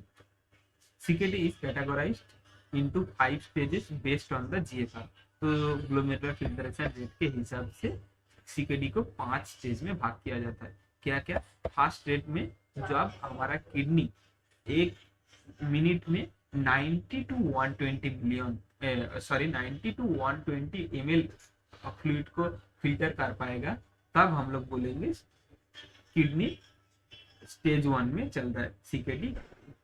CKD is categorised into 5 stages based on the GFR. तो ग्लोमेरुलर फिल्ट्रेशन रेट के हिसाब से सीकेडी को 5 स्टेज में भाग किया जाता है। क्या क्या? फर्स्ट स्टेज में जब हमारा किडनी एक मिनट में 90 to 120 million 90 to 120 ml fluid को फिल्टर कर पाएगा, तब हम लोग बोलेंगे किडनी स्टेज 1 में चल रहा है, सीकेडी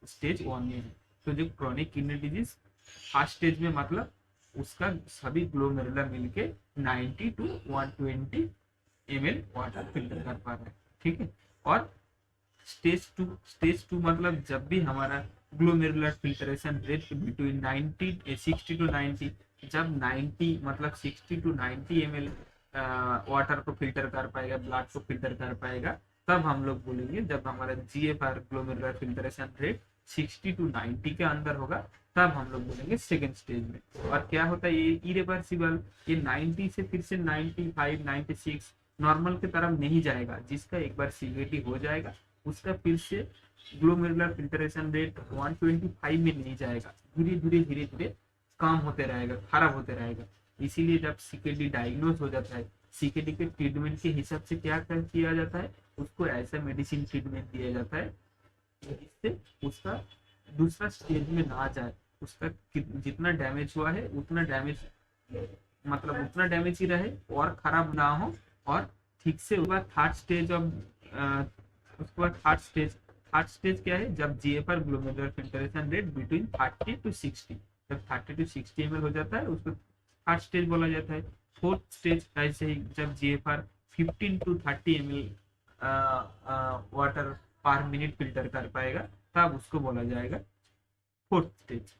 स्टेज 1 में है। तो जो chronic kidney disease first stage में, मतलब उसका सभी ग्लोमेरुला मिलके 90 टू 120 ml वाटर फिल्टर कर पा रहा है, ठीक है। और स्टेज 2 मतलब जब भी हमारा glomerular filtration rate between 60 to 90, जब 90 मतलब 60 टू 90 ml वाटर को फिल्टर कर पाएगा, ब्लड को फिल्टर कर पाएगा, तब हम लोग बोलेंगे। जब हमारा GFR glomerular filtration rate 60 to 90 के अंदर होगा, तब हम लोग बोलेंगे सेकेंड स्टेज में। और क्या होता है? ये इरिवर्सिबल, ये 90 से फिर से 95, 96 नॉर्मल की तरफ नहीं जाएगा। जिसका एक बार सीकेडी हो जाएगा उसका फिर से ग्लोमेरुलर फिल्ट्रेशन रेट 125 में नहीं जाएगा, धीरे धीरे काम होते रहेगा, खराब होते रहेगा। इसीलिए जब सीकेडी डायग्नोज हो जाता है, सीकेडी के ट्रीटमेंट के हिसाब से क्या किया जाता है? उसको ऐसा मेडिसिन ट्रीटमेंट दिया जाता है जिससे उसका दूसरा स्टेज में ना जाए। उसका जितना डैमेज हुआ है उतना डैमेज, मतलब उतना डैमेज ही रहे और खराब ना हो, और ठीक से। उसके बाद थर्ड स्टेज ऑफ उसके बाद थर्ड स्टेज क्या है? जब GFR glomerular filtration rate between 30 to 60, जब 30 टू 60 ml हो जाता है उसको थर्ड स्टेज बोला जाता है। फोर्थ स्टेज ऐसे ही, जब GFR 15 to 30 ml water per minute filter कर पाएगा, तब उसको बोला जाएगा फोर्थ स्टेज।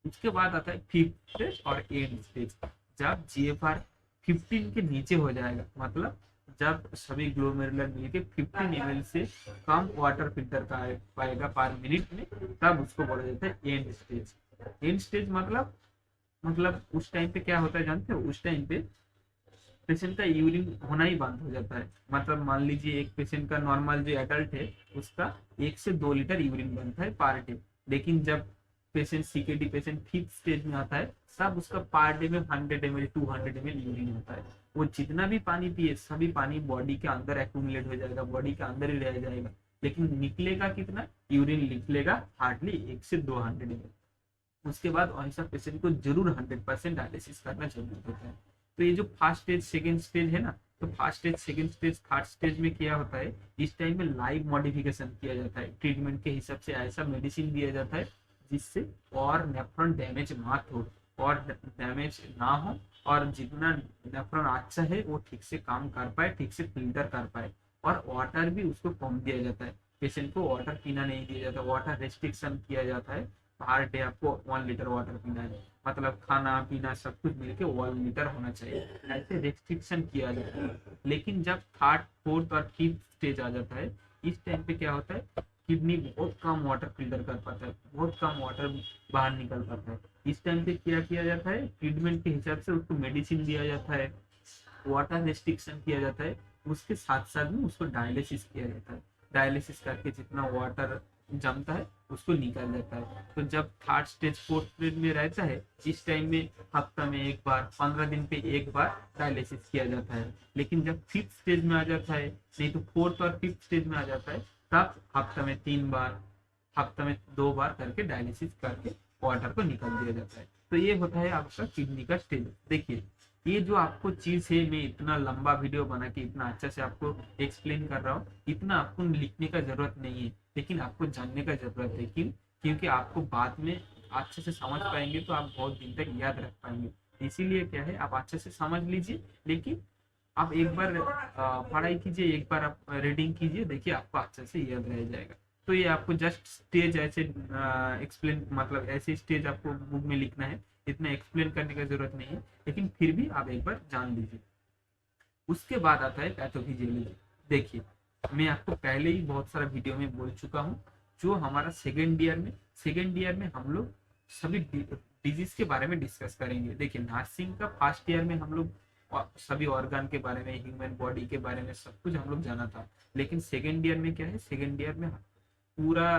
उसके बाद आता है फिफ्थ स्टेज और एंड स्टेज। जब जीएफआर 15 के नीचे हो जाएगा, मतलब जब सभी ग्लोमेरुलर मिलके 15 ml से कम वाटर फिल्टर कर पाएगा पर मिनट में, तब उसको बोला जाता है एंड स्टेज। एंड स्टेज मतलब उस टाइम पे क्या होता है जानते हो? उस टाइम पे पेशेंट का यूरिन होना ही बंद हो जाता है। मतलब मान लीजिए एक पेशेंट का, नॉर्मल जो एडल्ट है उसका 1 से 2 लीटर यूरिन बनता है पर डे, लेकिन जब patient CKD patient 5th stage में आता है, तब उसका पर डे में 100 ml 200 ml यूरिन होता है। वो जितना भी पानी पिए सभी पानी बॉडी के अंदर एक्यूमुलेट हो जाएगा, बॉडी के अंदर ही रह जाएगा, लेकिन निकलेगा कितना, यूरिन निकलेगा हार्डली 1 से 200 ml। उसके बाद ऐसा पेशेंट को जरूर 100% डायलिसिस करना जरूरी होता है। तो ये जो फर्स्ट स्टेज सेकेंड स्टेज है ना, तो first stage second stage third stage में क्या होता है, इस टाइम में लाइव मॉडिफिकेशन किया जाता है, ट्रीटमेंट के हिसाब से ऐसा मेडिसिन दिया जाता है जिससे और नेफ्रॉन डैमेज मत हो और डैमेज ना हो, और जितना नेफ्रॉन अच्छा है वो ठीक से काम कर पाए, ठीक से फिल्टर कर पाए। और वाटर भी उसको कम दिया जाता है, पेशेंट को वाटर पीना नहीं दिया जाता, वाटर रेस्ट्रिक्शन किया जाता है। हर डे आपको 1 लीटर वाटर पीना है, मतलब खाना पीना सब कुछ मिलके 1 लीटर होना चाहिए, ऐसे रेस्ट्रिक्शन किया जाता है। लेकिन जब थर्ड फोर्थ और 5th स्टेज आ जाता है, इस टाइम पे क्या होता है, किडनी बहुत कम वाटर फिल्टर कर पाता है, बहुत कम वाटर बाहर निकल पाता है। इस टाइम पे क्या किया जाता है, ट्रीटमेंट के हिसाब से उसको मेडिसिन दिया जाता है, वाटर रेस्ट्रिक्शन किया जाता है, उसके साथ साथ में उसको डायलिसिस किया जाता है। डायलिसिस करके जितना वाटर जमता है उसको निकाल जाता है। तो जब थर्ड स्टेज फोर्थ स्टेज में रहता है, इस टाइम में हफ्ता में एक बार 15 दिन पे एक बार डायलिसिस किया जाता है। लेकिन जब 5th स्टेज में आ जाता है, नहीं तो 4th और 5th स्टेज में आ जाता है, तब हफ्ता में 3 बार, हफ्ता में 2 बार करके डायलिसिस करके वाटर को निकाल दिया जाता है। तो ये होता है आपका किडनी का स्टेज। देखिए ये जो आपको चीज है, मैं इतना लंबा वीडियो बना के इतना अच्छा से आपको एक्सप्लेन कर रहा हूँ, इतना आपको लिखने का जरूरत नहीं है, लेकिन आपको जानने का जरूरत है। क्योंकि आपको बाद में अच्छे से समझ पाएंगे तो आप बहुत दिन तक याद रख पाएंगे। इसीलिए क्या है, आप अच्छे से समझ लीजिए, लेकिन आप एक बार पढ़ाई कीजिए, एक बार आप रीडिंग कीजिए, देखिए आपको अच्छे से याद रह जाएगा। तो ये आपको जस्ट स्टेज ऐसे एक्सप्लेन, मतलब ऐसे स्टेज आपको बुक में लिखना है, इतना एक्सप्लेन करने की जरूरत नहीं है, लेकिन फिर भी आप एक बार जान लीजिए। उसके बाद आता है पैथोफिजियोलॉजी। देखिए मैं आपको पहले ही बहुत सारा वीडियो में बोल चुका हूँ, जो हमारा सेकेंड ईयर में हम लोग सभी डिजीज के बारे में डिस्कस करेंगे। देखिए नर्सिंग का फर्स्ट ईयर में हम लोग सभी ऑर्गन के बारे में, ह्यूमन बॉडी के बारे में सब कुछ हम लोग जाना था। लेकिन सेकेंड ईयर में क्या है, सेकेंड ईयर में पूरा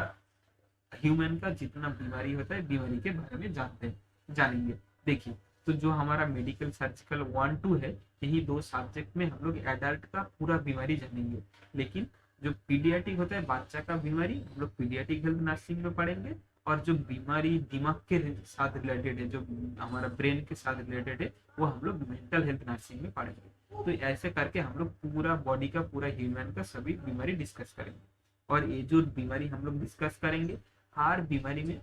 ह्यूमन का जितना बीमारी होता है, बीमारी के बारे में जानेंगे। देखिए तो जो हमारा मेडिकल सर्जिकल 1-2 है, यही 2 सब्जेक्ट में हम लोग एडल्ट का पूरा बीमारी जानेंगे। लेकिन जो पीडियाट्रिक होता है बच्चा का बीमारी, हम लोग पीडियाट्रिक हेल्थ नर्सिंग में पढ़ेंगे। और जो बीमारी दिमाग के साथ रिलेटेड है, जो हमारा ब्रेन के साथ रिलेटेड है, वो हम लोग मेंटल हेल्थ नर्सिंग में पढ़ेंगे। तो ऐसे करके हम लोग पूरा बॉडी का, पूरा ह्यूमन का सभी बीमारी डिस्कस करेंगे। और ये जो बीमारी हम लोग डिस्कस करेंगे, हर बीमारी में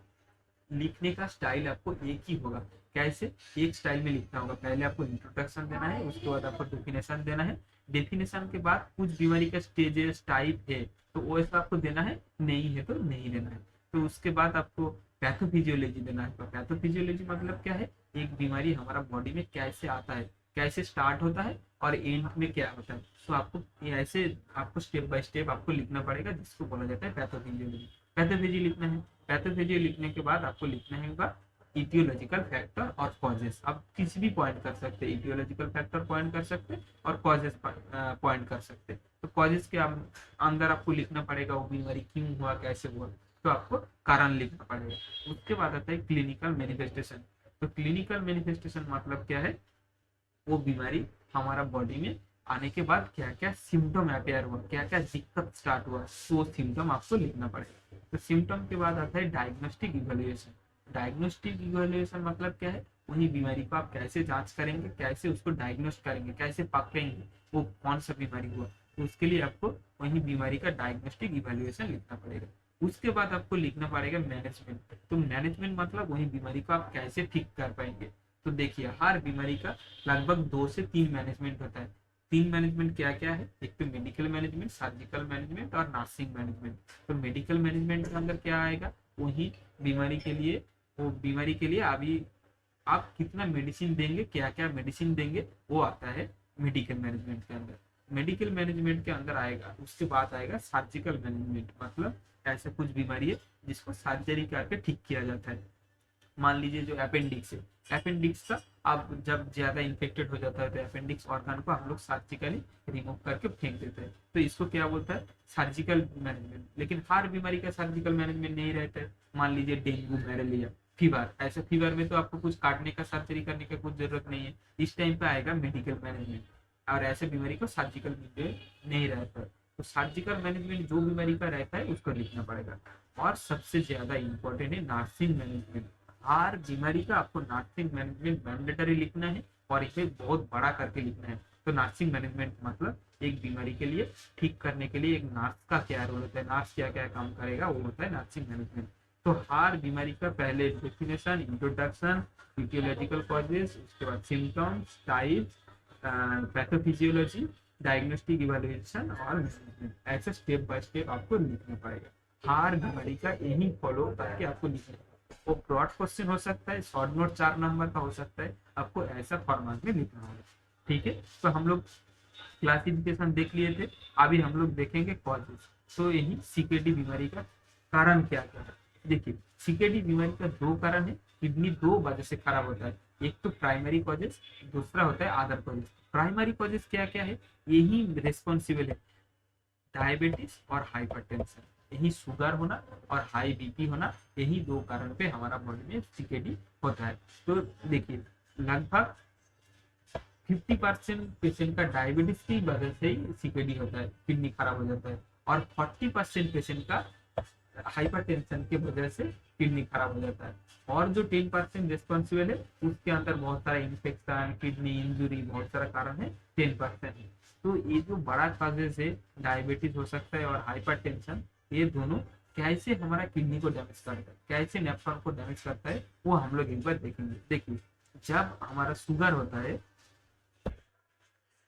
लिखने का स्टाइल आपको एक ही होगा। कैसे, एक स्टाइल में लिखना होगा। पहले आपको इंट्रोडक्शन देना है, उसके बाद आपको डेफिनेशन देना है, डेफिनेशन के बाद कुछ बीमारी का स्टेजेस टाइप है तो वो ऐसा आपको देना है, नहीं है तो नहीं देना है। तो उसके बाद आपको पैथोफिजियोलॉजी देना है। तो पैथोफिजियोलॉजी मतलब क्या है, एक बीमारी हमारा बॉडी में कैसे आता है, कैसे स्टार्ट होता है और एंड में क्या होता है। तो आपको ऐसे आपको स्टेप बाय स्टेप आपको लिखना पड़ेगा, जिसको बोला जाता है पैथोफिजियोलॉजी। पैथोफिजी लिखना है। पैथोफिजी लिखने के बाद आपको लिखना है इटियोलॉजिकल फैक्टर और कॉजेस। आप किसी भी पॉइंट कर सकते हैं, इटियोलॉजिकल फैक्टर पॉइंट कर सकते हैं और कॉजेस पॉइंट कर सकते हैं। तो कॉजेस के अंदर आपको लिखना पड़ेगा वो बीमारी क्यों हुआ, कैसे हुआ, तो आपको कारण लिखना पड़ेगा। उसके बाद आता है क्लिनिकल मैनिफेस्टेशन। तो क्लिनिकल मैनिफेस्टेशन मतलब क्या है, वो बीमारी हमारा बॉडी में आने के बाद क्या क्या सिम्टम अपेयर हुआ, क्या क्या दिक्कत स्टार्ट हुआ, तो सिम्टम आपको लिखना पड़ेगा। तो सिम्टम के बाद आता है डायग्नोस्टिक इवैल्यूएशन। डायग्नोस्टिक इवैल्यूएशन मतलब क्या है, वही बीमारी को आप कैसे जांच करेंगे, कैसे उसको डायग्नोस्ट करेंगे, कैसे पकड़ेंगे वो कौन सा बीमारी हुआ। तो उसके लिए आपको वही बीमारी का डायग्नोस्टिक इवैल्यूएशन लिखना पड़ेगा। उसके बाद आपको लिखना पड़ेगा मैनेजमेंट। तो मैनेजमेंट मतलब वही बीमारी को आप कैसे ठीक कर पाएंगे। तो देखिए हर बीमारी का लगभग 2 से 3 मैनेजमेंट होता है। 3 मैनेजमेंट क्या क्या है, एक तो मेडिकल मैनेजमेंट, सर्जिकल मैनेजमेंट और नर्सिंग मैनेजमेंट। तो मेडिकल मैनेजमेंट के अंदर क्या आएगा, वही बीमारी के लिए, वो बीमारी के लिए अभी आप कितना मेडिसिन देंगे, क्या क्या मेडिसिन देंगे, वो आता है मेडिकल मैनेजमेंट के अंदर। मेडिकल मैनेजमेंट के अंदर आएगा, उसके बाद आएगा सर्जिकल मैनेजमेंट। मतलब ऐसा कुछ बीमारी है जिसको सर्जरी करके ठीक किया जाता है। मान लीजिए जो अपेंडिक्स है, अपेंडिक्स का अब जब ज्यादा इन्फेक्टेड हो जाता है तो अपेंडिक्स ऑर्गन को हम लोग सर्जिकली रिमूव करके फेंक देते हैं। तो इसको क्या बोलता है, सर्जिकल मैनेजमेंट। लेकिन हर बीमारी का सर्जिकल मैनेजमेंट नहीं रहता है। मान लीजिए डेंगू, मलेरिया, फीवर, ऐसे फीवर में तो आपको कुछ काटने का सर्जरी करने का कुछ जरूरत नहीं है, इस टाइम पे आएगा मेडिकल मैनेजमेंट। और ऐसे बीमारी को सर्जिकल नहीं रहता है, तो सर्जिकल मैनेजमेंट जो बीमारी का रहता है उसको लिखना पड़ेगा। और सबसे ज्यादा इंपॉर्टेंट है नर्सिंग मैनेजमेंट। हर बीमारी का आपको नर्सिंग मैनेजमेंट मैंडेटरी लिखना है, और इसे बहुत बड़ा करके लिखना है। तो नर्सिंग मैनेजमेंट मतलब एक बीमारी के लिए ठीक करने के लिए एक नर्स का क्या रोल होता है, नर्स क्या क्या काम करेगा, वो होता है नर्सिंग मैनेजमेंट। तो हर बीमारी का पहले डेफिनेशन, इंट्रोडक्शन, फिजियोलॉजिकल कॉजेज, उसके बाद symptoms, types, pathophysiology, diagnostic evaluation और मैनेजमेंट, ऐसे स्टेप बाय स्टेप आपको लिखना पड़ेगा। हर बीमारी का यही फॉलो करके आपको लिखना है। वो ब्रॉड क्वेश्चन हो सकता है, शॉर्ट नोट 4 नंबर का हो सकता है, आपको ऐसा फॉर्मेट में लिखना होगा। ठीक है, तो हम लोग क्लासिफिकेशन देख लिए थे, अभी हम लोग देखेंगे कॉजेज। तो यही सीकेडी बीमारी का कारण क्या क्या है। देखिए, सीकेडी बीमारी का 2 कारण है, किडनी 2 वजह से खराब होता है। एक तो प्राइमरी कॉजेज, दूसरा होता है अदर कॉजेज। प्राइमरी कॉजेज क्या क्या है, यही रिस्पॉन्सिबल है डायबिटीज और हाइपरटेंशन, यही शुगर होना और हाई बीपी होना, यही 2 कारण पे हमारा बॉडी में सीकेडी होता है। तो देखिए, लगभग 50% पेशेंट का डायबिटीज की वजह से ही सीकेडी होता है, किडनी खराब हो जाता है, और 40% पेशेंट का हाइपरटेंशन की वजह से किडनी खराब हो जाता है। और जो 10% रिस्पॉन्सिबल है, उसके अंदर बहुत सारा इन्फेक्शन, किडनी इंजुरी, बहुत सारा कारण है, 10% है। तो ये जो बड़ा कॉजेज है, डायबिटीज हो सकता है और हाइपरटेंशन, ये दोनों कैसे हमारा किडनी को डैमेज करता है, कैसे नेफ्रॉन को डैमेज करता है, वो हम लोग एक बार देखेंगे। देखिए, जब हमारा शुगर होता है,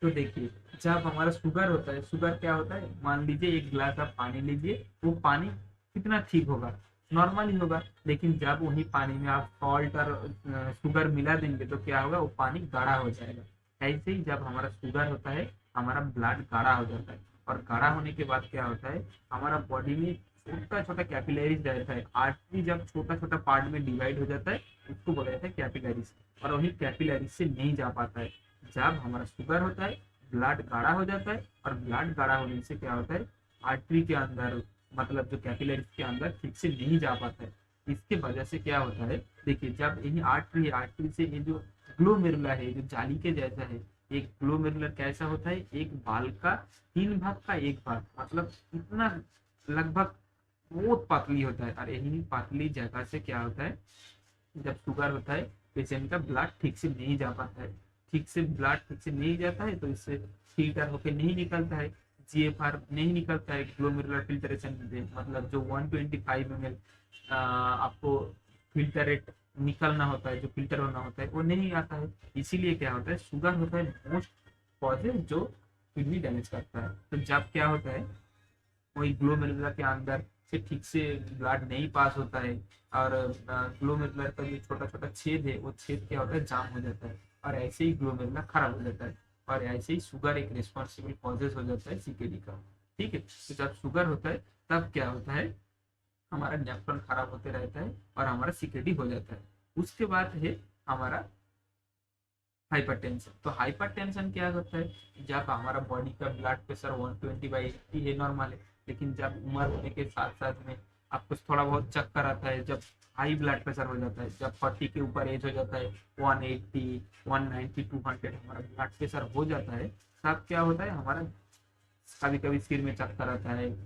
तो देखिए, जब हमारा शुगर होता है, शुगर क्या होता है, मान लीजिए 1 गिलास आप पानी लीजिए, वो पानी कितना ठीक होगा, नॉर्मल ही होगा। लेकिन जब वही पानी में आप सॉल्ट और शुगर मिला देंगे तो क्या होगा, वो पानी गाढ़ा हो जाएगा। ऐसे ही जब हमारा शुगर होता है, हमारा ब्लड गाढ़ा हो जाता है, और गाढ़ा होने के बाद क्या होता है, हमारा बॉडी में छोटा छोटा कैपिलरीज रहता है। आर्टरी जब छोटा छोटा पार्ट में डिवाइड हो जाता है, उसको बोला जाता है कैपिलरीज, और वही कैपिलरीज से नहीं जा पाता है। जब हमारा शुगर होता है, ब्लड गाढ़ा हो जाता है, और ब्लड गाढ़ा होने से क्या होता है, आर्टरी के अंदर, मतलब जो कैपिलरीज के अंदर ठीक से नहीं जा पाता है। इसके वजह से क्या होता है, देखिए, जब यही आर्टरी, आर्टरी से ये जो ग्लोमेरुला है, जो जाली के जैसा है, एक ग्लोमेरुलर कैसा होता है, एक बाल का 3 भाग का 1 भाग, मतलब इतना लगभग बहुत पतली होता है। और यही पतली जगह से क्या होता है, जब शुगर होता है, पेशेंट का ब्लड ठीक से नहीं जा पाता है, ठीक से ब्लड ठीक से नहीं जाता है, तो इससे फिल्टर होकर नहीं निकलता है, जीएफआर नहीं निकलता है, ग्लोमेरुलर फिल्टरेशन, मतलब जो 125 ml आपको फिल्टर रेट निकलना होता है, जो फिल्टर होना होता है, वो नहीं आता है। इसीलिए क्या होता है, शुगर होता है मोस्ट कॉजेज जो किडनी डैमेज करता है। तो जब क्या होता है, वही ग्लोमेरुलर के अंदर से ठीक से ब्लड नहीं पास होता है, और ग्लोमेरुलर का जो छोटा छोटा छेद है, वो छेद क्या होता है, जाम हो जाता है, और ऐसे ही ग्लोमेरुलर खराब हो जाता है, और ऐसे ही शुगर एक रिस्पॉन्सिबल कॉजेज हो जाता है सीकेडी का। ठीक है, तो जब शुगर होता है, तब क्या होता है, हमारा नेफ्रॉन खराब होते रहता है, और हमारा सीकेडी हो जाता है। उसके बाद है हमारा हाइपरटेंशन। तो हाइपरटेंशन क्या होता है, जब हमारा बॉडी का ब्लड प्रेशर 120/80 है, नॉर्मल है, लेकिन जब उम्र होने के साथ साथ में आपको थोड़ा बहुत चक्कर आता है, जब हाई ब्लड प्रेशर हो जाता है, जब 40 के ऊपर एज हो जाता है, 180, 190, 200 हमारा ब्लड प्रेशर हो जाता है, तब क्या होता है, हमारा कभी कभी सिर में चक्कर आता है,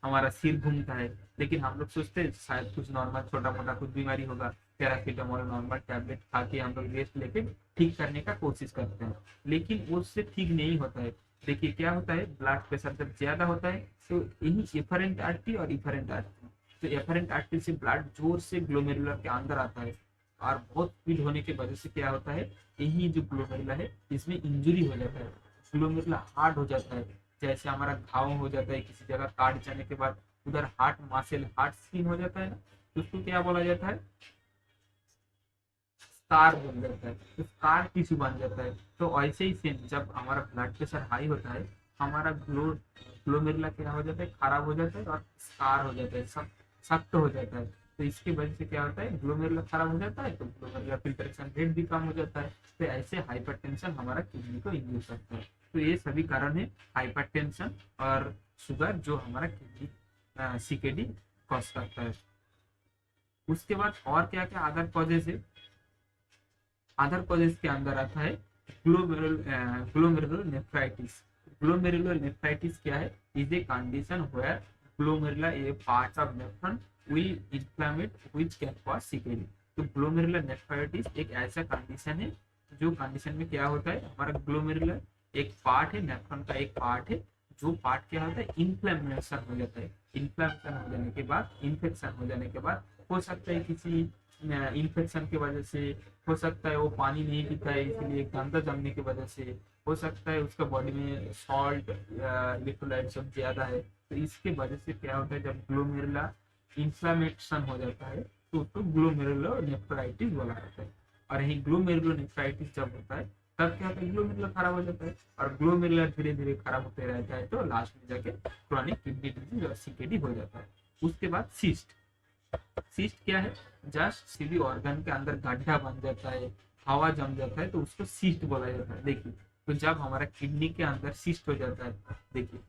हमारा सिर घूमता है। लेकिन हम लोग सोचते हैं शायद कुछ नॉर्मल छोटा मोटा कुछ बीमारी होगा, पैरासीटामोल नॉर्मल टैबलेट खा के हम लोग रेस्ट लेके ठीक करने का कोशिश करते हैं, लेकिन उससे ठीक नहीं होता है। देखिए, क्या होता है, ब्लड प्रेशर जब ज्यादा होता है, तो यही एफरेंट आर्टरी और इफरेंट आर्टरी, तो एफरेंट आर्टरी से ब्लड जोर से ग्लोमेरुलर के अंदर आता है, और बहुत स्पीड होने की वजह से क्या होता है, यही जो ग्लोमेरुला है, इसमें इंजुरी हो जाता है, ग्लोमेरुला हार्ड हो जाता है। जैसे हमारा घाव हो जाता है किसी जगह काट जाने के बाद, उधर हार्ट मसल, हार्ट स्किन हो जाता है ना, तो उसको क्या बोला जाता है, स्कार बन जाता है, तो स्कार टिश्यू बन जाता है। तो ऐसे ही सेम, जब हमारा ब्लड प्रेशर हाई होता है, हमारा ग्लोमेरुला क्या हो जाता है, खराब हो जाता है, और स्कार हो जाता है, सख्त हो जाता है। तो इसकी वजह से क्या होता है, ग्लोमेरुला खराब हो जाता है, तो ग्लोमेरुला फिल्ट्रेशन रेट भी कम हो जाता है। तो ऐसे हाइपरटेंशन हमारा किडनी को इंड्यूस करता है। तो ये सभी कारण है हाइपरटेंशन और शुगर, जो हमारा किडनी सीकेडी कॉज करता है। उसके बाद और क्या क्या अदर कॉजेज है, अदर कॉजेज के अंदर आता है ग्लोमेरुलर नेफ्राइटिस। ग्लोमेरुलर नेफ्राइटिस क्या है, is a condition where glomerula a parts of nephron will inflame which can cause CKD. तो ग्लोमेरुलर नेफ्राइटिस एक ऐसा कंडीशन है जो कंडीशन में क्या होता है, हमारा ग्लोमेरुलर एक पार्ट है, नेफ्रॉन का एक पार्ट है, जो पार्ट क्या होता है, इन्फ्लेमेशन हो जाता है। इन्फ्लेमेशन हो जाने के बाद, इन्फेक्शन हो जाने के बाद, हो सकता है किसी इन्फेक्शन की वजह से, हो सकता है वो पानी नहीं पीता है इसलिए गंदा जमने की वजह से, हो सकता है उसका बॉडी में सॉल्ट इलेक्ट्रोलाइट सब ज्यादा है, तो इसके वजह से क्या होता है, जब ग्लोमेरुला इन्फ्लेमेशन हो जाता है तो उसको ग्लोमेरुलर नेफ्राइटिस बोला जाता है। और यही ग्लोमेरुलर नेफ्राइटिस जब होता है तब क्या होता है, ग्लोमेरुलर खराब हो जाता है, और ग्लोमेरुलर धीरे धीरे खराब होते रहता है तो लास्ट में जाके क्रॉनिक किडनी डिजीज और सीकेडी हो जाता है। उसके बाद सिस्ट। सिस्ट क्या है, जस्ट सीधी ऑर्गन के अंदर गड्ढा बन जाता है, हवा जम जाता है तो उसको सिस्ट बोला जाता है। देखिए, तो जब हमारा किडनी के अंदर सिस्ट हो जाता है, देखिए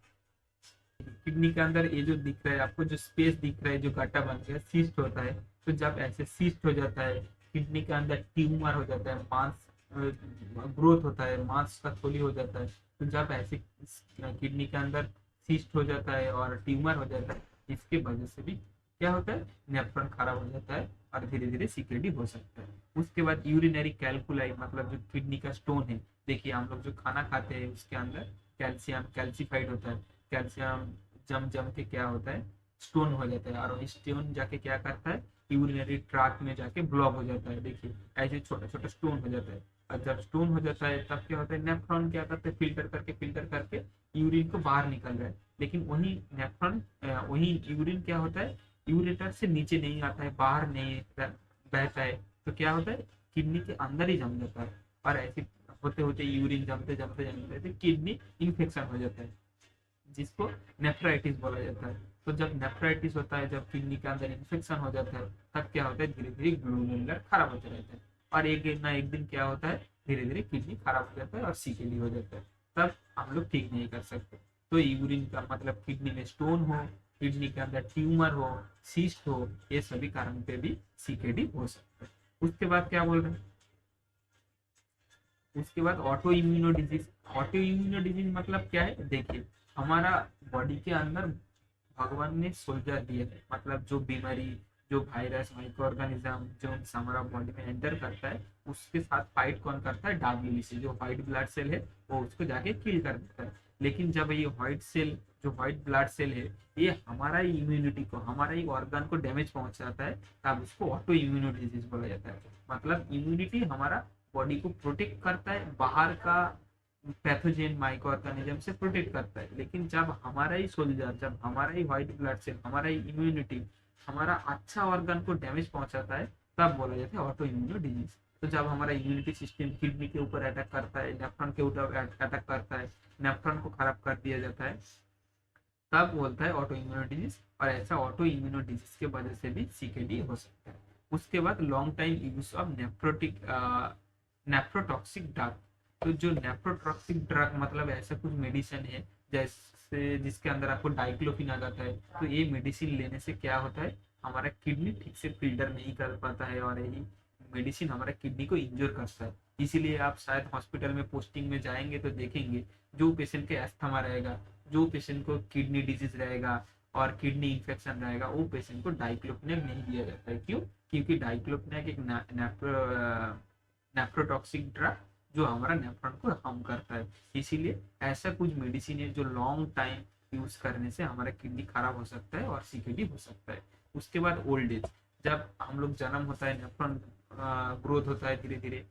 किडनी के अंदर ये जो दिख रहा है आपको, जो स्पेस दिख रहा है, जो गड्ढा बन गया, सिस्ट होता है। तो जब ऐसे सिस्ट हो जाता है, किडनी के अंदर ट्यूमर हो जाता है, मांस ग्रोथ होता है, मांस का थोली हो जाता है। तो जब ऐसे किडनी के अंदर सिस्ट हो जाता है और ट्यूमर हो जाता है, इसके वजह से भी क्या होता है, नेफ्रॉन खराब हो जाता है और धीरे धीरे सीकेडी हो सकता है। उसके बाद यूरिनरी कैल्कुलाई, मतलब जो किडनी का स्टोन है, देखिए हम लोग जो खाना खाते हैं उसके अंदर कैल्शियम कैल्सिफाइड होता है, कैल्शियम जम जम के क्या होता है, स्टोन हो जाता है, और वही स्टोन जाके क्या करता है, यूरिनरी ट्रैक्ट में जाके ब्लॉक हो जाता है। देखिए ऐसे छोटा छोटा स्टोन हो जाता है, और जब स्टोन हो जाता है तब क्या होता है, नेफ्रॉन क्या करते हैं, फिल्टर करके यूरिन को बाहर निकल रहा है। लेकिन वही नेफ्रॉन वही यूरिन क्या होता है, यूरेटर से नीचे नहीं आता है, बाहर नहीं बहता है, तो क्या होता है, किडनी के अंदर ही जम जाता है, और ऐसे होते होते यूरिन जमते जमते जमते किडनी इन्फेक्शन हो जाता है, जिसको नेफ्राइटिस बोला जाता है। तो जब नेफ्राइटिस होता है, जब किडनी के अंदर इन्फेक्शन हो जाता है, तब क्या होता है, धीरे धीरे ग्लोमेरुलर खराब होते रहता है, और एक दिन ना एक दिन क्या होता है, धीरे धीरे किडनी खराब हो जाता है और सीकेडी हो जाता है। तब हम लोग ठीक नहीं कर सकते। तो यूरिन का मतलब किडनी में स्टोन हो, किडनी के अंदर ट्यूमर हो, सिस्ट हो, ये सभी कारण पे भी सीकेडी हो सकता है। उसके बाद क्या बोल रहे हैं, उसके बाद auto immuno disease. Auto immuno disease मतलब क्या है, देखिए हमारा बॉडी के अंदर भगवान ने सोल्जर दिए थे, मतलब जो बीमारी, जो वायरस, माइक्रो ऑर्गेनिज्म जो हमारा बॉडी में एंटर करता है, उसके साथ फाइट कौन करता है, डब्ल्यूबीसी जो व्हाइट ब्लड सेल है, वो उसको जाके किल कर देता है। लेकिन जब ये व्हाइट सेल, जो व्हाइट ब्लड सेल है, ये हमारा ही इम्यूनिटी को, हमारा ही ऑर्गन को डैमेज पहुंचाता है, तब उसको ऑटो इम्यूनो डिजीज बोला जाता है। मतलब इम्यूनिटी हमारा बॉडी को प्रोटेक्ट करता है, बाहर का पैथोजेन माइक्रो ऑर्गेनिज्म से प्रोटेक्ट करता है। लेकिन जब हमारा ही सोल्जर, जब हमारा ही व्हाइट ब्लड सेल, हमारा ही इम्यूनिटी हमारा अच्छा ऑर्गन को डैमेज पहुंचाता है, तब बोला जाता है ऑटो इम्यूनो डिजीज। तो जब हमारा इम्यूनिटी सिस्टम किडनी के ऊपर अटैक करता है, नेफ्रॉन के ऊपर अटैक करता है, नेफ्रॉन को खराब कर दिया जाता है, तब बोलता है ऑटो इम्यूनो डिजीज। और ऐसा ऑटो इम्यूनो डिजीज के वजह से भी सीकेडी हो सकता है। उसके बाद long time use of nephrotoxic drug. तो जो नेफ्रोटॉक्सिक ड्रग मतलब ऐसा कुछ मेडिसिन है, जैसे जिसके अंदर आपको डाइक्लोफिन आ जाता है, तो ये मेडिसिन लेने से क्या होता है, हमारा किडनी ठीक से फिल्टर नहीं कर पाता है, और यही मेडिसिन हमारा किडनी को इंजोर करता है। इसीलिए आप शायद हॉस्पिटल में पोस्टिंग में जाएंगे तो देखेंगे, जो पेशेंट के अस्थमा रहेगा, जो पेशेंट को किडनी डिजीज रहेगा और किडनी इन्फेक्शन रहेगा, वो पेशेंट को डाइक्लोफिनेक नहीं दिया जाता है। क्यों? क्योंकि डाइक्लोफिनेक एक नेफ्रोटॉक्सिक ड्रग जो हमारा नेफ्रॉन को हार्म करता है। इसीलिए ऐसा कुछ मेडिसिन है जो लॉन्ग टाइम यूज करने से हमारा किडनी खराब हो सकता है और सीकेडी हो सकता है। उसके बाद ओल्ड एज, जब हम लोग जन्म होता है, नेफ्रॉन ग्रोथ होता है धीरे धीरे,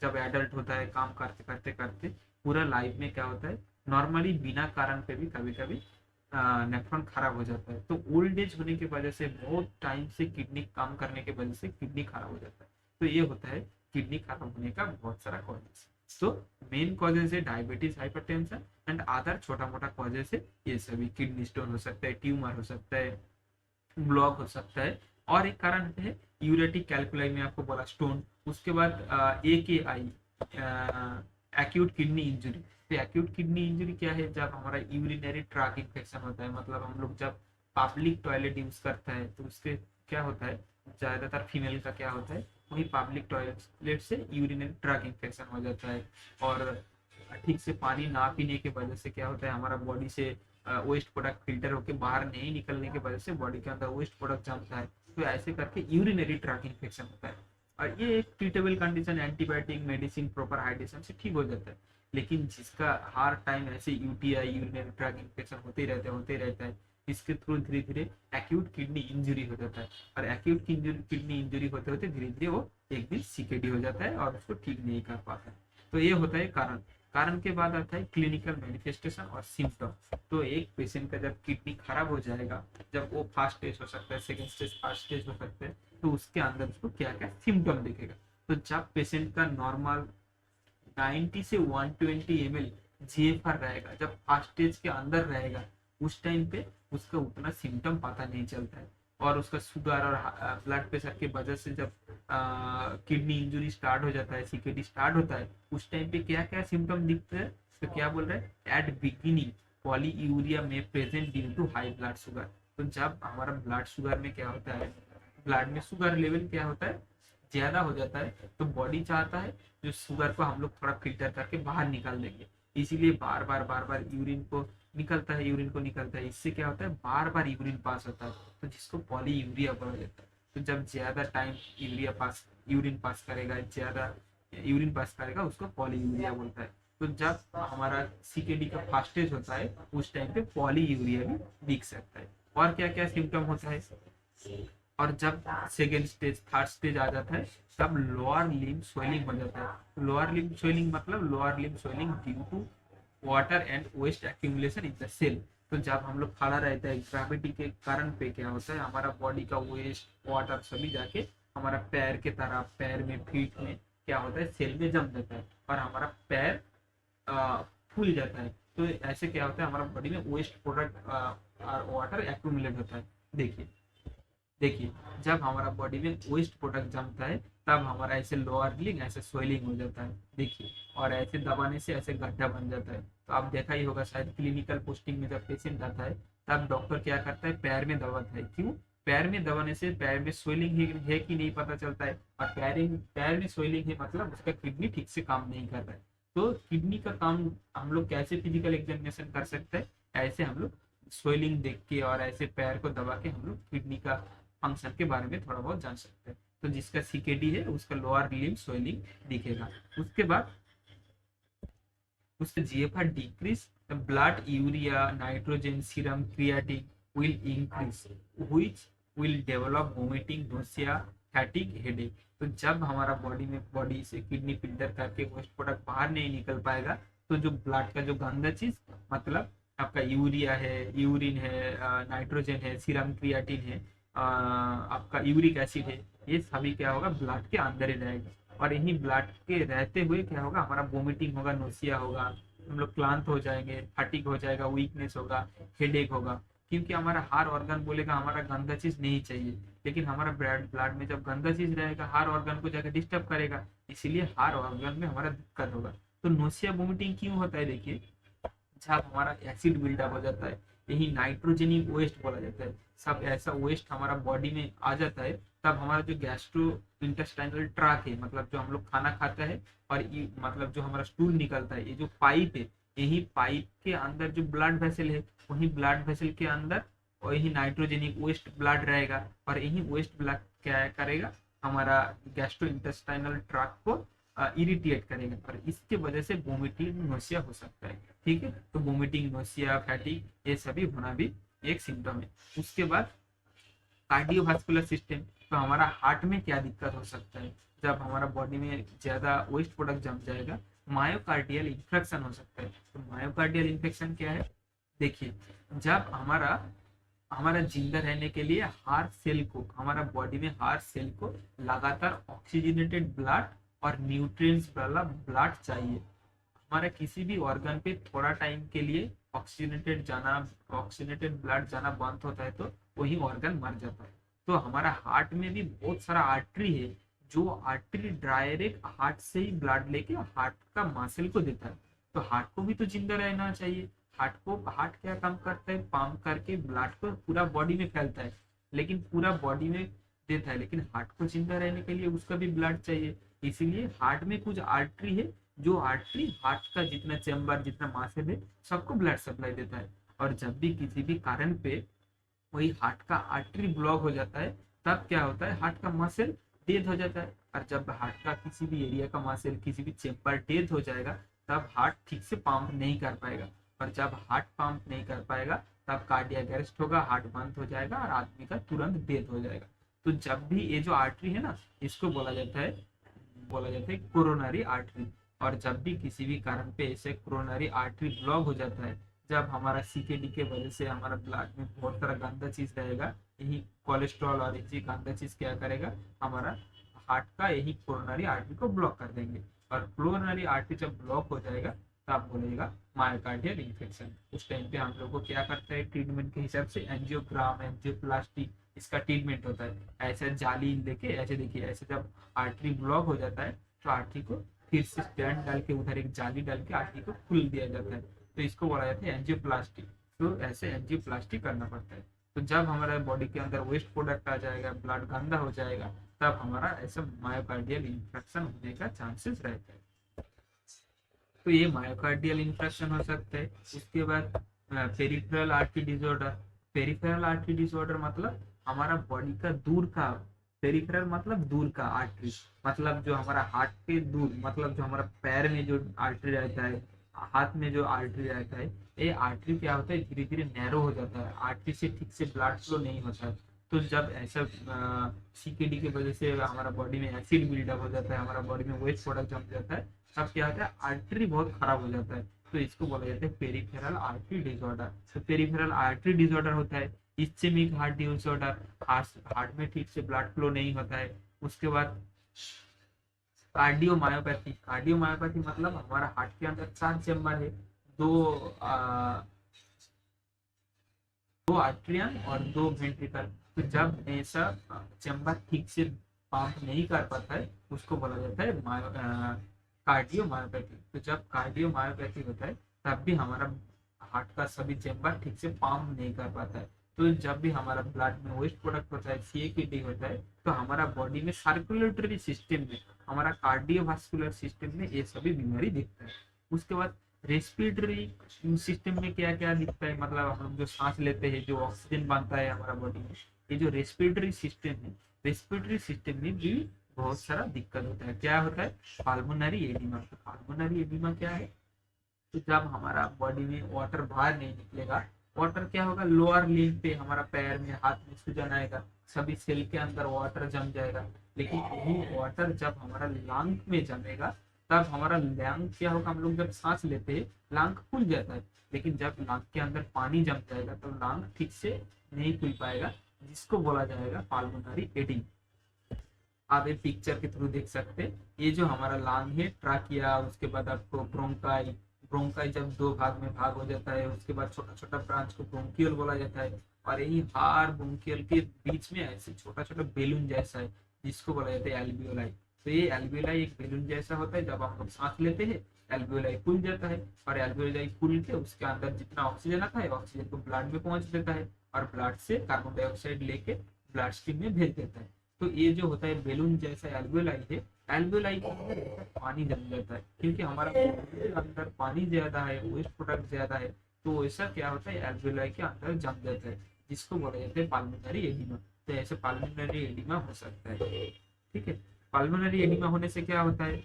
जब एडल्ट होता है, काम करते करते करते पूरा लाइफ में क्या होता है, नॉर्मली बिना कारण पे भी कभी कभी नेफ्रॉन खराब हो जाता है। तो ओल्ड एज होने की वजह से, बहुत टाइम से किडनी काम करने की वजह से किडनी खराब हो जाता है। तो ये होता है किडनी खराब होने का बहुत सारा कॉजेस। तो मेन कॉजेस है डायबिटीज, हाइपरटेंशन एंड अदर छोटा मोटा कॉजेस है, ये सभी किडनी स्टोन हो सकता है, ट्यूमर हो सकता है, ब्लॉक हो सकता है। और एक कारण है यूरेटिक कैल्कुलाई में आपको बोला स्टोन। उसके बाद AKI, एक्यूट किडनी इंजरी। तो एक्यूट किडनी इंजरी क्या है, जब हमारा यूरिनरी ट्रैक इन्फेक्शन होता है, मतलब हम लोग जब पब्लिक टॉयलेट यूज करता है तो उसके क्या होता है, ज्यादातर फीमेल का क्या होता है, वही पब्लिक टॉयलेट से यूरिनरी ट्रैक इन्फेक्शन हो जाता है। और ठीक से पानी ना पीने की वजह से क्या होता है, हमारा बॉडी से वेस्ट प्रोडक्ट फिल्टर होकर बाहर नहीं निकलने की वजह से बॉडी के अंदर वेस्ट प्रोडक्ट जमता है, तो ऐसे करके यूरिनरी ट्रैक इन्फेक्शन होता है। और ये एक treatable condition, antibiotic medicine proper hydration से ठीक हो जाता है। लेकिन जिसका हर टाइम ऐसे यूटीआई यूरिनरी ट्रैक इन्फेक्शन होते रहता है, इसके थ्रू धीरे धीरे एक्यूट किडनी इंजरी हो जाता है। और एक्यूट किडनी इंजरी होते होते धीरे धीरे वो एक दिन सीकेडी हो जाता है और उसको ठीक नहीं कर पाता है। तो ये होता है कारण। कारण के बाद आता है क्लिनिकल मैनिफेस्टेशन और सिम्टम। तो एक पेशेंट का जब किडनी खराब हो जाएगा, जब वो फर्स्ट स्टेज हो सकता है, सेकंड स्टेज, फर्स्ट स्टेज हो सकता है, तो उसके अंदर उसको क्या क्या सिम्टम दिखेगा। तो जब पेशेंट का नॉर्मल 90 से 120 ml जीएफआर रहेगा, जब फर्स्ट स्टेज के अंदर रहेगा, उस टाइम पे उसका उतना सिम्टम पता नहीं चलता है। और उसका शुगर और ब्लड प्रेशर के वजह से जब किडनी इंजरी स्टार्ट हो जाता है, सीकेडी स्टार्ट होता है, उस टाइम पे क्या क्या सिम्टम दिखते हैं, तो क्या बोल रहे हैं, एट बिगिनिंग पॉलीयूरिया में present due to high blood sugar. तो जब हमारा ब्लड शुगर में क्या होता है, ब्लड में शुगर लेवल क्या होता है, ज्यादा हो जाता है, तो बॉडी चाहता है जो शुगर को हम लोग थोड़ा फिल्टर करके बाहर निकाल देंगे, इसीलिए बार बार यूरिन को निकलता है। इससे क्या होता है, बार बार यूरिन पास होता है, तो जिसको पॉलीयूरिया बोला जाता है। तो जब ज्यादा टाइम यूरिन पास करेगा उसको पॉलीयूरिया बोलता है। तो जब हमारा सीकेडी का फर्स्ट स्टेज होता है, उस टाइम पे पॉलीयूरिया भी दिख सकता है। और क्या क्या सिम्टम होता है, और जब सेकेंड स्टेज, थर्ड स्टेज आ जाता है, तब लोअर लिम्ब स्वेलिंग हो जाता है। लोअर लिम्ब स्वेलिंग मतलब lower limb swelling due to water and waste accumulation in the cell. तो जब हम लोग खड़ा रहता है, ग्रेविटी के कारण पे क्या होता है, हमारा बॉडी का वेस्ट वाटर सभी जाके हमारा पैर के तरफ, पैर में, फीट में क्या होता है, सेल में जम जाता है और हमारा पैर फूल जाता है। तो ऐसे क्या होता है, हमारा बॉडी में वेस्ट प्रोडक्ट और वाटर एक्यूमुलेट होता है। देखिए देखिए जब हमारा बॉडी में वेस्ट प्रोडक्ट जमता है, तब हमारा ऐसे लोअर लिंग ऐसे स्वेलिंग हो जाता है, देखिए, और ऐसे दबाने से ऐसे गड्ढा बन जाता है। तो आप देखा ही होगा शायद क्लिनिकल पोस्टिंग में, जब पेशेंट आता है तब डॉक्टर क्या करता है, पैर में दबाता है। क्यों? पैर में दबाने से पैर में स्वेलिंग है कि नहीं पता चलता है, और पैर में स्वेलिंग है मतलब उसका किडनी ठीक से काम नहीं कर रहा है। तो किडनी का काम हम लोग कैसे फिजिकल एग्जामिनेशन कर सकते हैं, ऐसे हम लोग स्वेलिंग देख के और ऐसे पैर को दबा के हम लोग किडनी का फंक्शन के बारे में थोड़ा बहुत जान सकते हैं। तो जिसका सीकेडी है उसका लोअर लिम्ब स्वेलिंग दिखेगा। उसके बाद उसका GFR decrease, blood urea, nitrogen, serum, creatine will increase, which will develop vomiting, nausea, fatigue, headache. तो जब हमारा बॉडी से किडनी फिल्टर करके वेस्ट प्रोडक्ट बाहर नहीं निकल पाएगा, तो जो ब्लड का जो गंदा चीज, मतलब आपका यूरिया है, यूरिन है, नाइट्रोजन है, सीरम क्रिएटिन है, आपका यूरिक एसिड है, ये सभी क्या होगा, ब्लड के अंदर ही रहेगा। और यही ब्लड के रहते हुए क्या होगा, हमारा वोमिटिंग होगा, नोसिया होगा, हम लोग क्लांत हो जाएंगे, फटीग हो जाएगा, वीकनेस होगा, हेडेक होगा। क्योंकि हमारा हर ऑर्गन बोलेगा हमारा गंदा चीज नहीं चाहिए, लेकिन हमारा ब्लड में जब गंदा चीज रहेगा हर ऑर्गन को जाकर डिस्टर्ब करेगा, इसीलिए हर ऑर्गन में हमारा दिक्कत होगा। तो नोसिया वोमिटिंग क्यों होता है, देखिए, जब हमारा एसिड बिल्डअप हो जाता है, यही नाइट्रोजेनिक वेस्ट बोला जाता है, सब ऐसा वेस्ट हमारा बॉडी में आ जाता है, तब हमारा जो गैस्ट्रो इंटेस्टाइनल ट्रैक है, मतलब जो हम लोग खाना खाते हैं और मतलब जो हमारा स्टूल निकलता है, ये जो पाइप है, यही पाइप के अंदर जो ब्लड वेसल है, वही ब्लड वेसल के अंदर और यही नाइट्रोजेनिक वेस्ट ब्लड रहेगा, और यही वेस्ट ब्लड क्या करेगा, हमारा गैस्ट्रो इंटेस्टाइनल ट्रैक को इरिटेट करेगा, और इसके वजह से वोमिटिंग, नोसिया हो सकता है। ठीक है, तो वोमिटिंग, नोसिया, फैटिग, ये सभी होना भी एक सिम्टम है। उसके बाद कार्डियोवास्कुलर सिस्टम, तो हमारा हार्ट में क्या दिक्कत हो सकता है, जब हमारा बॉडी में ज्यादा वेस्ट प्रोडक्ट जम जाएगा, मायोकार्डियल इन्फेक्शन हो सकता है। तो मायोकार्डियल इन्फेक्शन क्या है, देखिए, जब हमारा हमारा जिंदा रहने के लिए हार्ट सेल को, हमारा बॉडी में हार्ट सेल को लगातार ऑक्सीजनेटेड ब्लड और न्यूट्रिएंट्स वाला ब्लड चाहिए। हमारा किसी भी ऑर्गन पे थोड़ा टाइम के लिए ऑक्सीजनेटेड ब्लड जाना बंद होता है, तो वही ऑर्गन मर जाता है। तो हमारा हार्ट में भी बहुत सारा आर्टरी है, जो आर्टरी डायरेक्ट हार्ट से ही ब्लड लेके हार्ट का मसल को देता है। तो हार्ट को भी तो जिंदा रहना चाहिए। हार्ट क्या काम करता है, पंप करके ब्लड को पूरा बॉडी में फैलता है, लेकिन पूरा बॉडी में देता है, लेकिन हार्ट को जिंदा रहने के लिए उसका भी ब्लड चाहिए। इसीलिए हार्ट में कुछ आर्टरी है, जो आर्टरी हार्ट का जितना चैम्बर, जितना मासल है, सबको ब्लड सप्लाई देता है। और जब भी किसी भी कारण पे वही हार्ट का आर्टरी ब्लॉक हो जाता है, तब क्या होता है, हार्ट का मसल डेथ हो जाता है। और जब हार्ट का किसी भी एरिया का मसल, किसी भी चेम्बर डेथ हो जाएगा, तब हार्ट ठीक से पंप नहीं कर पाएगा। और जब हार्ट पंप नहीं कर पाएगा, तब कार्डियक अरेस्ट होगा, हार्ट बंद हो जाएगा और आदमी का तुरंत डेथ हो जाएगा। तो जब भी ये जो आर्टरी है ना, इसको बोला जाता है कोरोनरी आर्टरी। और जब भी किसी भी कारण पे ऐसे कोरोनरी आर्टरी ब्लॉक हो जाता है, जब हमारा सीकेडी के वजह से हमारा ब्लड में बहुत सारा गंदा चीज रहेगा, यही कोलेस्ट्रॉल और यही गंदा चीज क्या करेगा, हमारा हार्ट का यही कोरोनरी आर्टरी को ब्लॉक कर देंगे। और कोरोनरी आर्टरी जब ब्लॉक हो जाएगा, तब बोलेगा मायोकार्डियल इन्फेक्शन। उस टाइम पे हम लोग को क्या करता है, ट्रीटमेंट के हिसाब से एंजियोग्राम, एंजियोप्लास्टी, इसका ट्रीटमेंट होता है। ऐसे जाली लेके, ऐसे देखिए, ऐसे जब आर्टरी ब्लॉक हो जाता है, तो आर्टरी को फिर से स्टैंड डाल के, उधर एक जाली डाल के आर्टरी को खोल दिया जाता है। तो इसको बोला जाता है एंजियोप्लास्टी। तो ऐसे एंजियोप्लास्टी करना पड़ता है। तो जब हमारा बॉडी के अंदर वेस्ट प्रोडक्ट आ जाएगा, ब्लड गंदा हो जाएगा, तब हमारा ऐसा मायोकार्डियल इन्फेक्शन होने का चांसेस रहता है। तो ये मायोकार्डियल इन्फेक्शन हो सकता है। उसके बाद peripheral artery disorder. Peripheral artery disorder मतलब हमारा बॉडी का दूर का, पेरिफेरल मतलब दूर का आर्टरी, मतलब जो हमारा हार्ट के दूर, मतलब जो हमारा पैर में जो आर्टरी रहता है, हाथ में जो आर्टरी रहता है, ये आर्टरी क्या होता है, धीरे धीरे नैरो हो जाता है, आर्टरी से ठीक से ब्लड फ्लो नहीं होता है। तो जब ऐसा सीकेडी की वजह से हमारा बॉडी में एसिड बिल्डअप हो जाता है, हमारा बॉडी में वेस्ट प्रोडक्ट जम जाता है, तब क्या होता है, आर्टरी बहुत खराब हो जाता है। तो इसको बोला जाता है पेरिफेरल आर्टरी डिसऑर्डर। तो पेरिफेरल आर्टरी डिसऑर्डर होता है इस्चेमिक हार्ट डिसऑर्डर, हार्ट में ठीक से ब्लड फ्लो नहीं होता है। उसके बाद कार्डियोमायोपैथी। कार्डियोमायोपैथी मतलब हमारा हार्ट के अंदर 4 चेम्बर है, दो दो आर्टरियन और 2 वेंट्रिकल। तो जब ऐसा चेम्बर ठीक से पंप नहीं कर पाता है, उसको बोला जाता है कार्डियोमायोपैथी। तो जब कार्डियोमायोपैथी होता है, तब भी हमारा हार्ट का सभी चेम्बर ठीक से पंप नहीं कर पाता है। तो जब भी हमारा ब्लड में वेस्ट प्रोडक्ट होता है, सीएकेडी होता है, तो हमारा बॉडी में सर्कुलेटरी सिस्टम में, हमारा कार्डियोवास्कुलर सिस्टम में ये सभी बीमारी दिखता है। उसके बाद रेस्पिरेटरी सिस्टम में क्या क्या दिखता है, मतलब हम जो सांस लेते हैं, जो ऑक्सीजन बनता है हमारा बॉडी में, ये जो रेस्पिरेटरी सिस्टम है, रेस्पिरेटरी सिस्टम में भी बहुत सारा दिक्कत होता है। क्या होता है, पाल्मोनरी एडिमा। तो पाल्मोनरी एडिमा क्या है, तो जब हमारा बॉडी में वाटर बाहर नहीं निकलेगा, वाटर क्या होगा, लोअर लिम्ब पे, हमारा पैर में, हाथ में सूजन आएगा, सभी सेल के अंदर वाटर जम जाएगा। लेकिन यही वाटर जब हमारा लंग में जमेगा, तब हमारा लंग क्या होगा, हम लोग जब सांस लेते हैं, लंग खुल जाता है। लेकिन जब लंग के अंदर पानी जम जाएगा, तो लंग ठीक से नहीं खुल पाएगा, जिसको बोला जाएगा पाल्मोनरी एडिमा। आप एक पिक्चर के थ्रू देख सकते हैं, ये जो हमारा लंग है, ट्राकिया, उसके बाद आपको ब्रोंकाई, ब्रोंकाई जब 2 भाग में भाग हो जाता है, उसके बाद छोटा छोटा ब्रांच को ब्रोंकियल बोला जाता है। और यही हार ब्रोंकियल के बीच में ऐसे छोटा छोटा बेलून जैसा है, जिसको बोला जाता है एल्वियोलाई। तो ये एल्वियोलाई एक बेलून जैसा होता है, जब हम लोग सांस लेते हैं, एल्वियोलाई खुल जाता है, और एल्वियोलाई खुल के उसके अंदर जितना ऑक्सीजन आता है, ऑक्सीजन को ब्लड में पहुंच देता है, और ब्लड से कार्बन डाइऑक्साइड लेके ब्लड स्ट्रीम में भेज देता है। तो ये जो होता है बेलून जैसा एल्वियोलाई है, एल्वियोलाई के अंदर पानी जम जाता है, क्योंकि हमारा अंदर पानी ज्यादा है, वेस्ट प्रोडक्ट ज्यादा है, तो ऐसा क्या होता है, एल्वियोलाई के अंदर जम जाता है, जिसको बोला जाता है पाल्मोनरी एडिमा। तो ऐसे पाल्मोनरी एडिमा हो सकता है। ठीक है, पाल्मोनरी एडिमा होने से क्या होता है,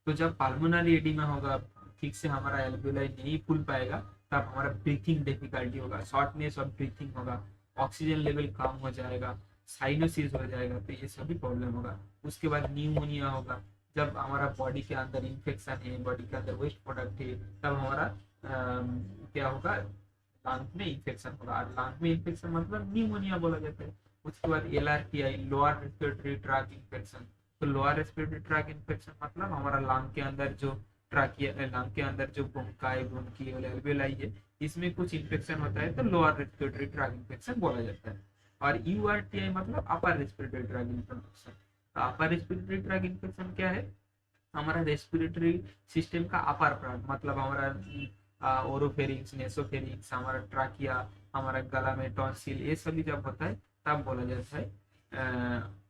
तो जब पाल्मोनरी एडिमा होगा, ठीक से हमारा एल्वियोलाई नहीं खुल पाएगा, तब हमारा ब्रीथिंग डिफिकल्टी होगा, शॉर्टनेस ऑफ ब्रीथिंग होगा, ऑक्सीजन लेवल कम हो जाएगा, साइनोसिस हो जाएगा, तो ये सभी प्रॉब्लम होगा। उसके बाद न्यूमोनिया होगा, जब हमारा बॉडी के अंदर इन्फेक्शन है, बॉडी के अंदर वेस्ट प्रोडक्ट है, तब हमारा क्या होगा, लंग में इन्फेक्शन होगा, और लंग में इन्फेक्शन मतलब न्यूमोनिया बोला जाता है। उसके बाद LRTI, lower respiratory tract infection. तो लोअर रेस्पिरेटरी ट्रैक इन्फेक्शन मतलब हमारा लंग के अंदर जो ट्रैकिया, लंग के अंदर जो ब्रोंकाई, ब्रोंकियल, एल्वियोलाई है, इसमें कुछ इन्फेक्शन होता है, तो लोअर रेस्पिरेटरी ट्रैक इन्फेक्शन बोला जाता है। और URTI मतलब अपर रेस्पिरेटरी ट्रैक इन्फेक्शन। तो अपर रेस्पिरेटरी ट्रैक इन्फेक्शन क्या है, हमारा रेस्पिरेटरी सिस्टम का अपर पार्ट, मतलब हमारा ओरोफेरिंक्स, नेसोफेरिंक्स, हमारा ट्राकिया, हमारा गला में टॉन्सिल, ये सभी जब होता है, तब बोला जाता है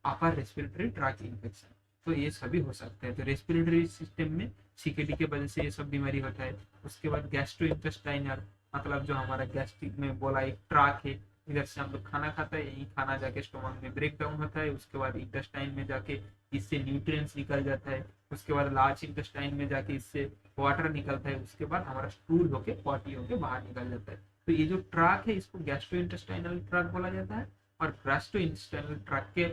अपर रेस्पिरेटरी ट्रैक इन्फेक्शन। तो ये सभी हो सकते हैं। तो रेस्पिरेटरी सिस्टम में सीकेडी के वजह से ये सब बीमारी होता है। उसके बाद गैस्ट्रो इंटेस्टाइनल, मतलब जो हमारा गैस्ट्रिक में बोला एक ट्रैक है, इधर से हम लोग खाना खाता है, यही खाना जाके स्टोमक में ब्रेक डाउन होता है, उसके बाद इंटेस्टाइन में जाके इससे न्यूट्रिएंट्स निकल जाता है, उसके बाद लार्ज इंटेस्टाइन में जाके इससे वाटर निकलता है, उसके बाद हमारा स्टूल होके पॉटी होके बाहर निकल जाता है। तो ये जो ट्रैक है इसको गैस्ट्रो इंटेस्टाइनल ट्रैक बोला जाता है। और गैस्ट्रो इंटेस्टाइनल ट्रैक के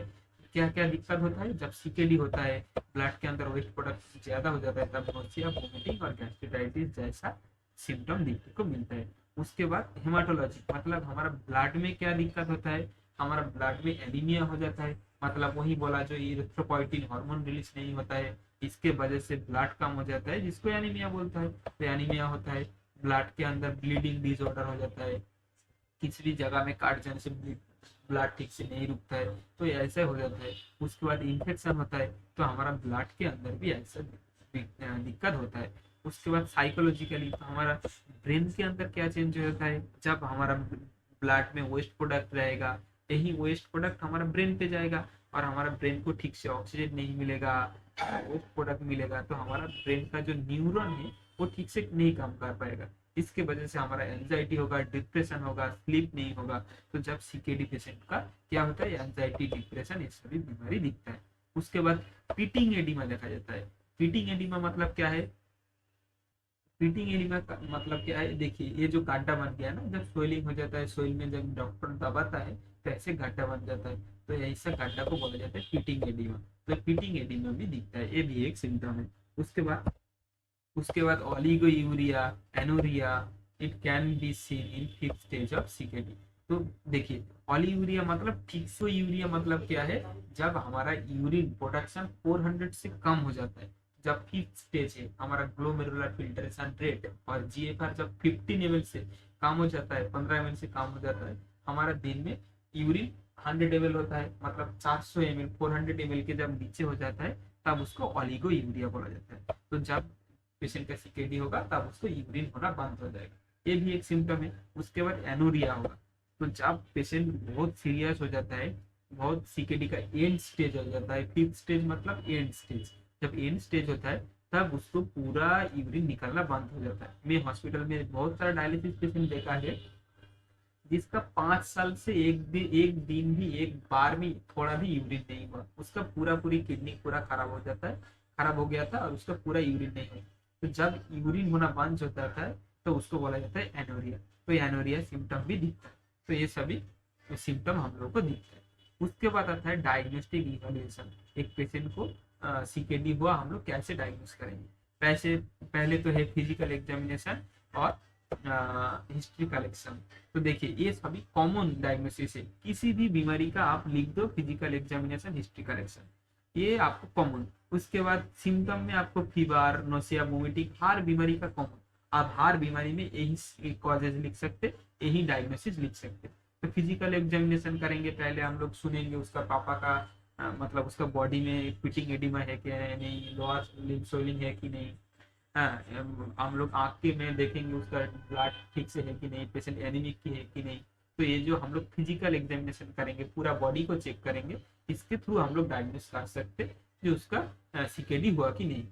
क्या क्या दिक्कत होता है, जब सीकेडी होता है, ब्लड के अंदर वेस्ट प्रोडक्ट ज्यादा हो जाता है, तब नोसिया, वोमिटिंग और गैस्ट्राइटिस जैसा सिम्टम देखने को मिलता है। उसके बाद हेमाटोलॉजी, मतलब हमारा ब्लड में क्या दिक्कत होता है, हमारा ब्लड में एनीमिया हो जाता है, मतलब वही बोला जो इरिथ्रोपोइटिन हार्मोन रिलीज नहीं होता है, इसके वजह से ब्लड कम हो जाता है, जिसको एनीमिया बोलता है। तो एनीमिया होता है, ब्लड के अंदर ब्लीडिंग डिसऑर्डर हो जाता है, किसी भी जगह में काट जाने से ब्लड ठीक से नहीं रुकता है, तो ऐसे हो जाता है। उसके बाद इन्फेक्शन होता है, तो हमारा ब्लड के अंदर भी ऐसा दिक्कत होता है। उसके बाद साइकोलॉजिकली, तो हमारा ब्रेन के अंदर क्या चेंज होता है, जब हमारा ब्लड में वेस्ट प्रोडक्ट रहेगा, यही वेस्ट प्रोडक्ट हमारा ब्रेन पे जाएगा, और हमारा ब्रेन को ठीक से ऑक्सीजन नहीं मिलेगा, वेस्ट प्रोडक्ट मिलेगा, तो हमारा ब्रेन का जो न्यूरॉन है वो ठीक से नहीं काम कर पाएगा। इसके वजह से हमारा एंजाइटी होगा, डिप्रेशन होगा, स्लीप नहीं होगा। तो जब सीकेडी पेशेंट का क्या होता है, एंजाइटी, डिप्रेशन, ये सभी बीमारी दिखता है। उसके बाद पीटिंग एडिमा देखा जाता है। पीटिंग एडिमा मतलब क्या है, पीटिंग एडिमा का मतलब क्या है, देखिए ये जो गड्ढा बन गया ना, जब सोइलिंग हो जाता है, सोइल में जब डॉक्टर दबाता है तो ऐसे गड्ढा बन जाता है, तो ऐसा गड्ढा को बोला जाता है पीटिंग एडिमा। तो पीटिंग एडिमा भी दिखता है, ये भी एक सिम्टम है। उसके बाद oliguria, anuria, it can be seen in 5th stage of CKD. तो देखिए ओलियूरिया मतलब, ठीक से यूरिया मतलब क्या है, जब हमारा यूरिन प्रोडक्शन 400 से कम हो जाता है, जब 5th स्टेज है हमारा ग्लोमेरुलर फिल्ट्रेशन रेट, और जीएफआर जब 15 ml से कम हो जाता है, 15 ml से कम हो जाता है, हमारा दिन में यूरिन 100 ml होता है, मतलब 400 ml, 400 ml के जब नीचे हो जाता है तब उसको ओलिगो यूरिया बोला जाता है। तो जब पेशेंट का सीकेडी होगा तब उसको यूरिन होना बंद हो जाएगा, ये भी एक सिम्टम है। उसके बाद एनोरिया होगा, तो जब पेशेंट बहुत सीरियस हो जाता है, बहुत सीकेडी का एंड स्टेज हो जाता है, 5th स्टेज मतलब एंड स्टेज, जब एंड स्टेज होता है तब उसको पूरा यूरिन निकलना बंद हो जाता है। मैं हॉस्पिटल में बहुत सारा डायलिसिस पेशेंट देखा है जिसका 5 साल से एक दिन भी, एक बार भी थोड़ा भी यूरिन नहीं हुआ, उसका पूरी किडनी पूरा खराब हो जाता है, खराब हो गया था और उसका पूरा यूरिन नहीं हुआ। तो जब यूरिन होना बंद हो जाता है तो उसको बोला जाता है एनोरिया। तो एनोरिया सिम्टम भी दिखता है। तो ये सभी सिम्टम हम लोग को दिखता है। उसके बाद आता है डायग्नोस्टिक इवैल्यूएशन। एक पेशेंट को सीकेडी हुआ, हम लोग कैसे डायग्नोस करेंगे। पहले तो है फिजिकल एग्जामिनेशन और हिस्ट्री कलेक्शन। तो देखिए ये सभी कॉमन डायग्नोसिस है, किसी भी बीमारी का आप लिख दो, फिजिकल एग्जामिनेशन, हिस्ट्री कलेक्शन, ये आपको कॉमन। उसके बाद सिम्टम में आपको फीवर, नोसिया, वोमिटिंग, हर बीमारी का कॉमन, आप हर बीमारी में यही कॉजेज लिख सकते, यही डायग्नोसिस लिख सकते। तो फिजिकल एग्जामिनेशन करेंगे, पहले हम लोग सुनेंगे उसका पापा का मतलब उसका बॉडी में पिटिंग एडिमा है कि नहीं, लोअर लिम्ब स्वेलिंग है कि नहीं, हम लोग आँख के में देखेंगे उसका ब्लड ठीक से है कि नहीं, पेशेंट एनीमिक की है कि नहीं। तो ये जो हम लोग फिजिकल एग्जामिनेशन करेंगे, पूरा बॉडी को चेक करेंगे, इसके थ्रू हम लोग डायग्नोस कर सकते कि उसका सीकेडी हुआ कि नहीं।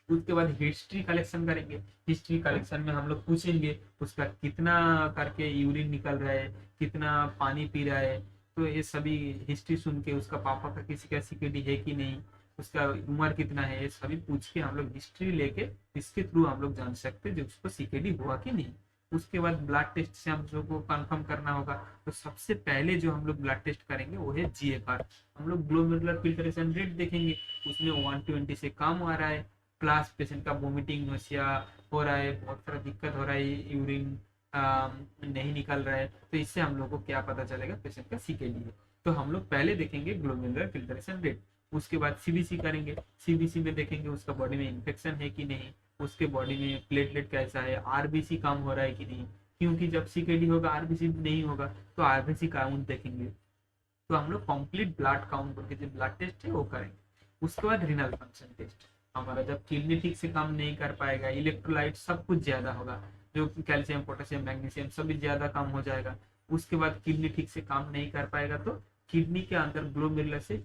उसके बाद हिस्ट्री कलेक्शन करेंगे। हिस्ट्री कलेक्शन में हम लोग पूछेंगे उसका कितना करके यूरिन निकल रहा है, कितना पानी पी रहा है। तो ये सभी हिस्ट्री सुन के उसका पापा का किसी का सीकेडी है कि नहीं, उसका उम्र कितना है, ये सभी पूछ के हम लोग हिस्ट्री लेके इसके थ्रू हम लोग जान सकते जो उसको सीकेडी हुआ कि नहीं। उसके बाद ब्लड टेस्ट से हम लोग को कंफर्म करना होगा। तो सबसे पहले जो हम लोग ब्लड टेस्ट करेंगे वो है जीएफआर। हम लोग ग्लोमेरुलर फिल्ट्रेशन रेट देखेंगे, उसमें 120 से कम आ रहा है, प्लस पेशेंट का वोमिटिंग, नोसिया हो रहा है, बहुत सारा दिक्कत हो रहा है, यूरिन नहीं निकल रहा है, तो इससे हम लोग को क्या पता चलेगा पेशेंट का सीकेडी है। तो हम लोग पहले देखेंगे ग्लोमेरुलर फिल्ट्रेशन रेट, उसके बाद सीबीसी करेंगे। सीबीसी में देखेंगे उसका बॉडी में इन्फेक्शन है कि नहीं, उसके बॉडी में प्लेटलेट कैसा है, आरबीसी कम हो रहा है कि नहीं, क्योंकि जब सीकेडी होगा आरबीसी नहीं होगा तो आरबीसी काउंट देखेंगे। तो हम लोग कंप्लीट ब्लड काउंट करके जो ब्लड टेस्ट है वो करेंगे। उसके बाद रिनल फंक्शन टेस्ट, हमारा जब किडनी ठीक से काम नहीं कर पाएगा, इलेक्ट्रोलाइट सब कुछ ज्यादा होगा, जो कैल्शियम, पोटेशियम, मैग्नीशियम सभी ज्यादा कम हो जाएगा, उसके बाद किडनी ठीक से काम नहीं कर पाएगा तो किडनी के अंदर ग्लोमेरुलर से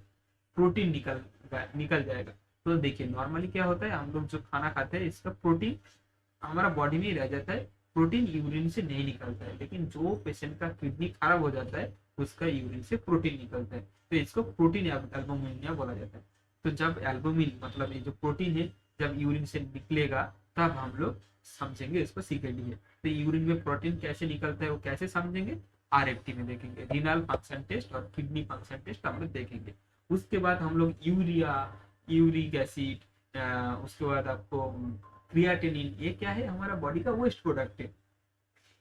प्रोटीन निकल जाएगा। तो देखिए नॉर्मली क्या होता है, हम लोग जो खाना खाते हैं इसका प्रोटीन हमारा बॉडी में ही रह जाता है, प्रोटीन यूरिन से नहीं निकलता है। लेकिन जो पेशेंट का किडनी खराब हो जाता है उसका यूरिन से प्रोटीन निकलता है, तो इसको प्रोटीन एल्बुमिन बोला जाता है। तो जब एल्बुमिन मतलब ये जो प्रोटीन है जब यूरिन से निकलेगा तब हम लोग समझेंगे इसको सीकेडी है। तो यूरिन में प्रोटीन कैसे निकलता है वो कैसे समझेंगे, आरएफटी में देखेंगे, रीनल फंक्शन टेस्ट और किडनी फंक्शन टेस्ट हम लोग देखेंगे। उसके बाद हम लोग यूरिया, यूरिक एसिड, उसके बाद आपको क्रियाटिनिन, ये क्या है हमारा बॉडी का वेस्ट प्रोडक्ट है।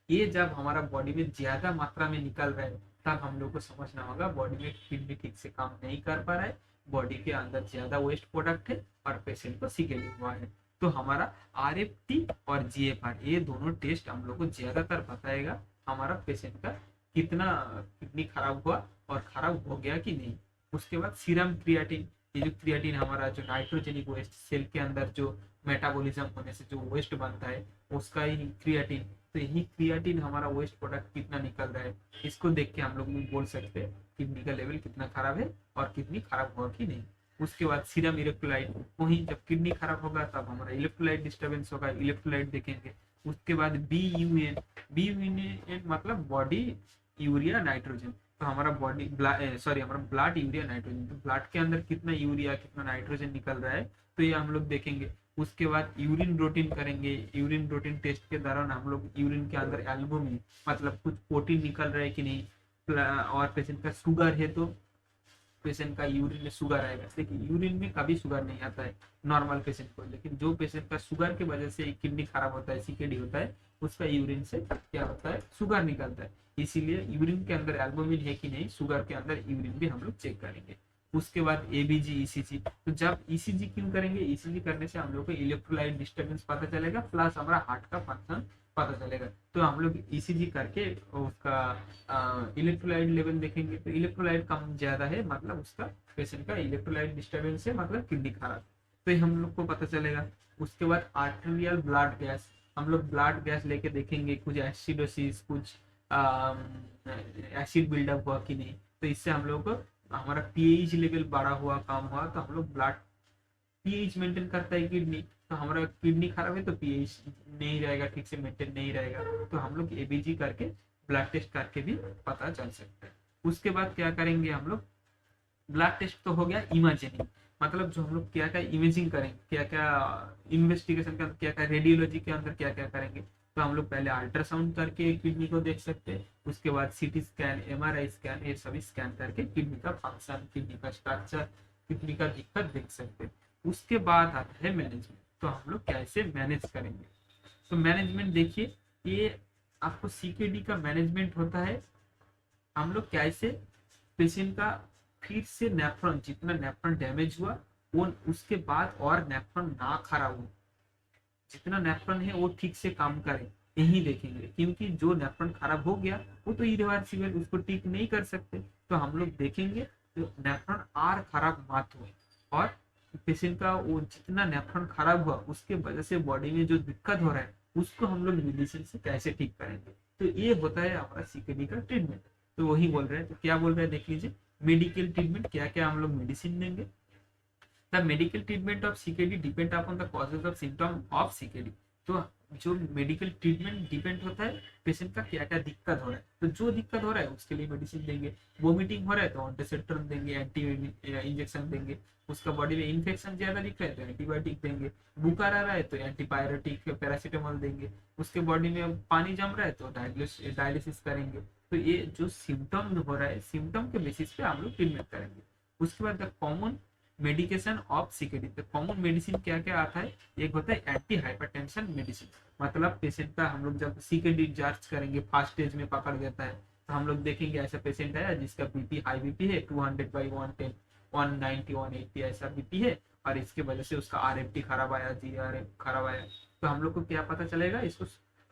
ये जब हमारा बॉडी में ज्यादा मात्रा में निकल रहा है तब हम लोग को समझना होगा बॉडी में किडनी ठीक से काम नहीं कर पा रहा है, बॉडी के अंदर ज्यादा वेस्ट प्रोडक्ट है और पेशेंट को सीकेडी हुआ है। तो हमारा आरएफटी और जीएफआर ये दोनों टेस्ट हम लोग को ज्यादातर बताएगा हमारा पेशेंट का कितना किडनी खराब हुआ और खराब हो गया कि नहीं। उसके बाद सीरम क्रिएटिन, ये जो क्रिएटिन हमारा जो नाइट्रोजेनिक वेस्ट सेल के अंदर जो मेटाबॉलिज्म होने से जो वेस्ट बनता है उसका ही क्रिएटिन। तो यही क्रिएटिन हमारा वेस्ट प्रोडक्ट कितना निकल रहा है इसको देख के हम लोग बोल सकते हैं किडनी का लेवल कितना खराब है और किडनी खराब हुआ कि नहीं। उसके बाद सीरम इलेक्ट्रोलाइट, वही जब किडनी खराब होगा तब हमारा इलेक्ट्रोलाइट डिस्टर्बेंस होगा, इलेक्ट्रोलाइट देखेंगे। उसके बाद BUN, BUN मतलब बॉडी यूरिया नाइट्रोजन, तो हमारा बॉडी हमारा ब्लड यूरिया नाइट्रोजन, तो ब्लड के अंदर कितना यूरिया कितना नाइट्रोजन निकल रहा है तो ये हम लोग देखेंगे। उसके बाद यूरिन रूटीन करेंगे, यूरिन रूटीन टेस्ट के दौरान हम लोग यूरिन के अंदर एल्बुमिन मतलब कुछ प्रोटीन निकल रहा है कि नहीं, और पेशेंट का शुगर है तो पेशेंट का यूरिन में शुगर आएगा। देखिए यूरिन में कभी शुगर नहीं आता है नॉर्मल पेशेंट को, लेकिन जो पेशेंट का शुगर की वजह से किडनी खराब होता है सीकेडी होता है उसका यूरिन से क्या होता है शुगर निकलता है। इसीलिए यूरिन के अंदर एल्बुमिन है कि नहीं, शुगर के अंदर यूरिन भी हम लोग चेक करेंगे। उसके बाद एबीजी ईसीजी, तो जब ईसीजी क्यों करेंगे, ईसीजी करने से हम लोग को इलेक्ट्रोलाइट डिस्टर्बेंस पता चलेगा प्लस हमारा हार्ट का फंक्शन पता चलेगा। तो हम लोग ईसीजी करके उसका इलेक्ट्रोलाइट लेवल देखेंगे, तो इलेक्ट्रोलाइट कम ज्यादा है मतलब उसका पेशेंट का इलेक्ट्रोलाइट डिस्टर्बेंस है मतलब किडनी खराब, तो ये हम लोग को पता चलेगा। उसके बाद आर्टेरियल ब्लड गैस, हम लोग ब्लड गैस लेके देखेंगे कुछ एसिडोसिस कुछ एसिड बिल्डअप हुआ कि नहीं, तो इससे हम लोग को हमारा पीएच लेवल बढ़ा हुआ कम हुआ तो हम लोग ब्लड पीएच मेंटेन करता है किडनी, तो हमारा किडनी खराब है तो पीएच नहीं रहेगा ठीक से मेंटेन नहीं रहेगा, तो हम लोग एबीजी करके ब्लड टेस्ट करके भी पता चल सकता है। उसके बाद क्या करेंगे हम लोग, ब्लड टेस्ट तो हो गया इमेजिंग, मतलब जो हम लोग क्या क्या इमेजिंग करेंगे, क्या क्या इन्वेस्टिगेशन के अंदर क्या क्या रेडियोलॉजी के अंदर क्या क्या करेंगे, तो हम लोग पहले अल्ट्रासाउंड करके किडनी को देख सकते हैं। उसके बाद सीटी स्कैन एमआरआई स्कैन ये सभी स्कैन करके किडनी का फंक्शन किडनी का स्ट्रक्चर किडनी का दिक्कत देख सकते हैं। उसके बाद आता है मैनेजमेंट, तो हम लोग कैसे मैनेज करेंगे, तो मैनेजमेंट देखिए ये आपको सीकेडी का मैनेजमेंट होता है, हम लोग कैसे पेशेंट का फिर से नेफ्रॉन जितना नेफ्रॉन डैमेज हुआ वो उसके बाद और नेफ्रॉन ना खराब हो, जितना नेफ्रॉन है वो ठीक से काम करे यही देखेंगे, क्योंकि जो नेफ्रॉन खराब हो गया वो तो इरिवर्सिबल उसको ठीक नहीं कर सकते, तो हम लोग देखेंगे तो नेफ्रॉन और खराब मत हो, और पेशेंट का वो जितना नेफ्रॉन खराब हुआ उसके वजह से बॉडी में जो दिक्कत हो रहा है उसको हम लोग मेडिसिन से कैसे ठीक करेंगे, तो ये होता है हमारा सीकेडी का ट्रीटमेंट। तो वही बोल रहे हैं, तो क्या बोल रहे हैं देख लीजिए, मेडिकल ट्रीटमेंट क्या क्या हम लोग मेडिसिन देंगे। The medical treatment of CKD depend upon the causes of symptom of CKD। तो जो मेडिकल ट्रीटमेंट डिपेंड होता है पेशेंट का क्या क्या दिक्कत हो रहा है, तो जो दिक्कत हो रहा है उसके लिए मेडिसिन देंगे। वोमिटिंग हो रहा है तो एंटीसेप्टिक देंगे, एंटी इंजेक्शन देंगे। उसका बॉडी में इन्फेक्शन ज्यादा दिख रहा है तो एंटीबायोटिक देंगे। बुखार आ रहा है तो एंटीपायरेटिक पैरासीटामोल देंगे। उसके बॉडी में पानी जम रहा है तो डायलिसिस करेंगे। तो ये जो सिम्टम हो रहा है सिम्टम के बेसिस पे हम लोग ट्रीटमेंट करेंगे। उसके बाद the common medication of CKD, तो कॉमन मेडिसिन क्या क्या आता है, एक होता है एंटी हाइपरटेंशन मेडिसिन, मतलब पेशेंट का हम लोग जब सीकेडी जांच करेंगे फर्स्ट स्टेज में पकड़ देता है तो हम लोग देखेंगे ऐसा पेशेंट है जिसका बीपी हाई बीपी है 200/110 190 180 ऐसा बीपी है और इसके वजह से उसका आरएफटी खराब आया जीआरएफ खराब आया, तो हम लोग को क्या पता चलेगा इसको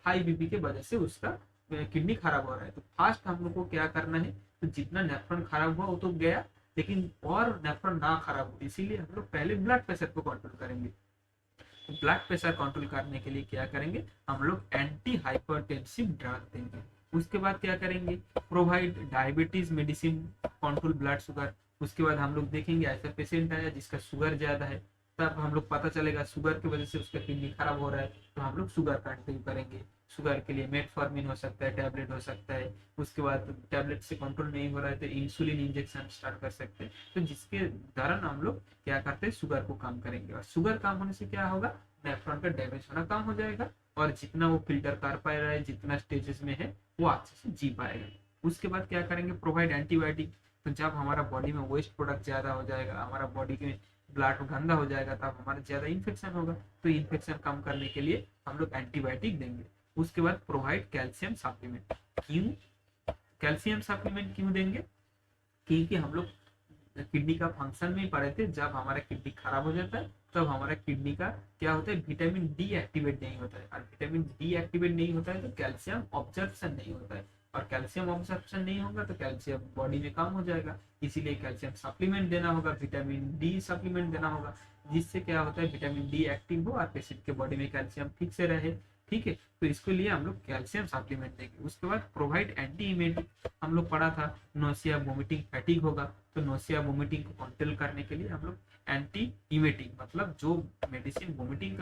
हाई बीपी के वजह से उसका किडनी खराब हो रहा है। तो फास्ट हम लोग को क्या करना है, तो जितना नेफ्रॉन खराब हुआ वो तो गया लेकिन और नेफ्रॉन ना खराब हो, इसीलिए हम लोग पहले ब्लड प्रेशर को कंट्रोल करेंगे। तो ब्लड प्रेशर कंट्रोल करने के लिए क्या करेंगे, हम लोग एंटी हाइपरटेंसिव ड्रग देंगे। उसके बाद क्या करेंगे, provide diabetes medicine, control blood sugar. उसके बाद हम लोग देखेंगे ऐसा पेशेंट आया जिसका शुगर ज्यादा है, तब हम लोग पता चलेगा शुगर की वजह से उसका किडनी खराब हो रहा है, तो हम लोग शुगर कंटिन्यू करेंगे। शुगर के लिए मेटफॉर्मिन हो सकता है, टैबलेट हो सकता है। उसके बाद टैबलेट से कंट्रोल नहीं हो रहा है तो इंसुलिन इंजेक्शन स्टार्ट कर सकते हैं। तो जिसके दौरान हम लोग क्या करते हैं, शुगर को कम करेंगे। और शुगर कम होने से क्या होगा, नेफ्रॉन का डैमेज होना कम हो जाएगा, और जितना वो फिल्टर कर पा रहा है, जितना स्टेजेस में है, वो अच्छे से जी पाएगा। उसके बाद क्या करेंगे, प्रोवाइड एंटीबायोटिक। तो जब हमारा बॉडी में वेस्ट प्रोडक्ट ज्यादा हो जाएगा, हमारा बॉडी में ब्लड गंदा हो जाएगा, तब हमारा ज्यादा इन्फेक्शन होगा। तो इन्फेक्शन कम करने के लिए हम लोग एंटीबायोटिक देंगे। उसके बाद प्रोवाइड कैल्शियम सप्लीमेंट। क्यों कैल्शियम सप्लीमेंट क्यों देंगे, क्योंकि हम लोग किडनी का फंक्शन में पढ़े थे, जब हमारा किडनी खराब हो जाता है तब हमारा किडनी का क्या होता है, विटामिन डी एक्टिवेट नहीं होता है, और विटामिन डी एक्टिवेट नहीं होता है तो कैल्शियम ऑब्जर्प्शन नहीं होता है, और कैल्शियम ऑब्जर्प्शन नहीं होगा तो कैल्शियम बॉडी में कम हो जाएगा। इसीलिए कैल्शियम सप्लीमेंट देना होगा, विटामिन डी सप्लीमेंट देना होगा, जिससे क्या होता है विटामिन डी एक्टिव हो और पेशेंट के बॉडी में कैल्शियम ठीक से रहे। ठीक है, तो इसके लिए हम लोग कैल्शियम सप्लीमेंट देंगे। उसके बाद प्रोवाइड एंटी इमेटिक, हम लोग पढ़ा था नोसिया वोमिटिंग फैटिक होगा, तो नोसिया वोमिटिंग को कंट्रोल करने के लिए हम लोग एंटी इमेटिक, मतलब जो मेडिसिन वोमिटिंग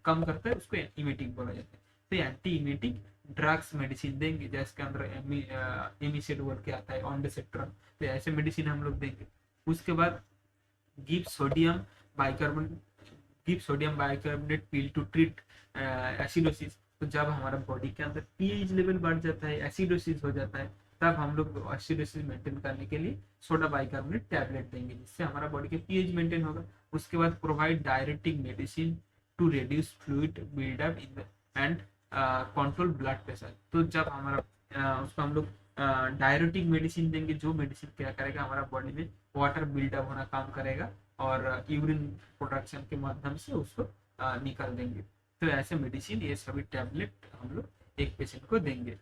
कम करता है उसको इमेटिक बोला जाता है। तो एंटी इमेटिक ड्रग्स मेडिसिन देंगे, जिसके अंदर एमिसेड बोल के आता है, ऑन्डेसेट्रॉन। तो ऐसे मेडिसिन हम लोग देंगे। उसके बाद give sodium bicarbonate, give sodium bicarbonate pill to treat acidosis. तो जब हमारा बॉडी के अंदर पीएच लेवल बढ़ जाता है, एसिडोसिस हो जाता है, तब हम लोग एसिडोसिस मेंटेन करने के लिए सोडा बाइकार्बोनेट टैबलेट देंगे, जिससे हमारा बॉडी के पीएच मेंटेन होगा। उसके बाद provide diuretic medicine to reduce fluid buildup in the and control blood pressure. तो जब हमारा उसको हम लोग डायरेटिक मेडिसिन देंगे, जो मेडिसिन क्या करेगा, हमारा बॉडी में वाटर बिल्डअप होना काम करेगा और यूरिन प्रोडक्शन के माध्यम से उसको निकाल देंगे। तो ऐसे मेडिसिन, ये सभी टैबलेट हम लोग एक पेशेंट को देंगे।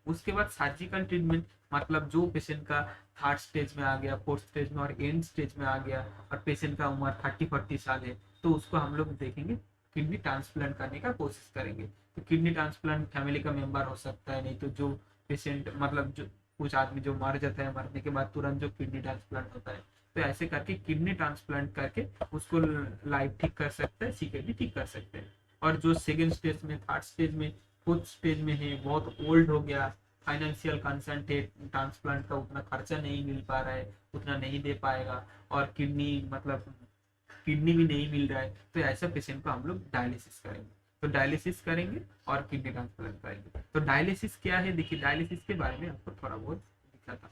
उसके बाद सर्जिकल ट्रीटमेंट, मतलब जो पेशेंट का थर्ड स्टेज में आ गया, फोर्थ स्टेज में और एंड स्टेज में आ गया, और पेशेंट का उम्र 30-40 साल है, तो उसको हम लोग देखेंगे किडनी ट्रांसप्लांट करने का कोशिश करेंगे। तो किडनी ट्रांसप्लांट फैमिली का मेंबर हो सकता है, नहीं तो जो पेशेंट, मतलब जो कुछ आदमी जो मर जाता है, मरने के बाद तुरंत जो किडनी ट्रांसप्लांट होता है, तो ऐसे करके किडनी ट्रांसप्लांट करके उसको लाइफ ठीक कर सकते हैं, सीकेडी ठीक कर सकते हैं। और जो सेकेंड स्टेज में, थर्ड स्टेज में, फोर्थ स्टेज में है, बहुत ओल्ड हो गया, फाइनेंशियल कंसर्न है, ट्रांसप्लांट का उतना खर्चा नहीं मिल पा रहा है, उतना नहीं दे पाएगा, और किडनी मतलब किडनी भी नहीं मिल रहा है, तो ऐसा पेशेंट को हम लोग डायलिसिस करेंगे। तो डायलिसिस करेंगे और किडनी ट्रांसप्लांट करेंगे। तो डायलिसिस क्या है, देखिए डायलिसिस के बारे में आपको थोड़ा बहुत दिखा था।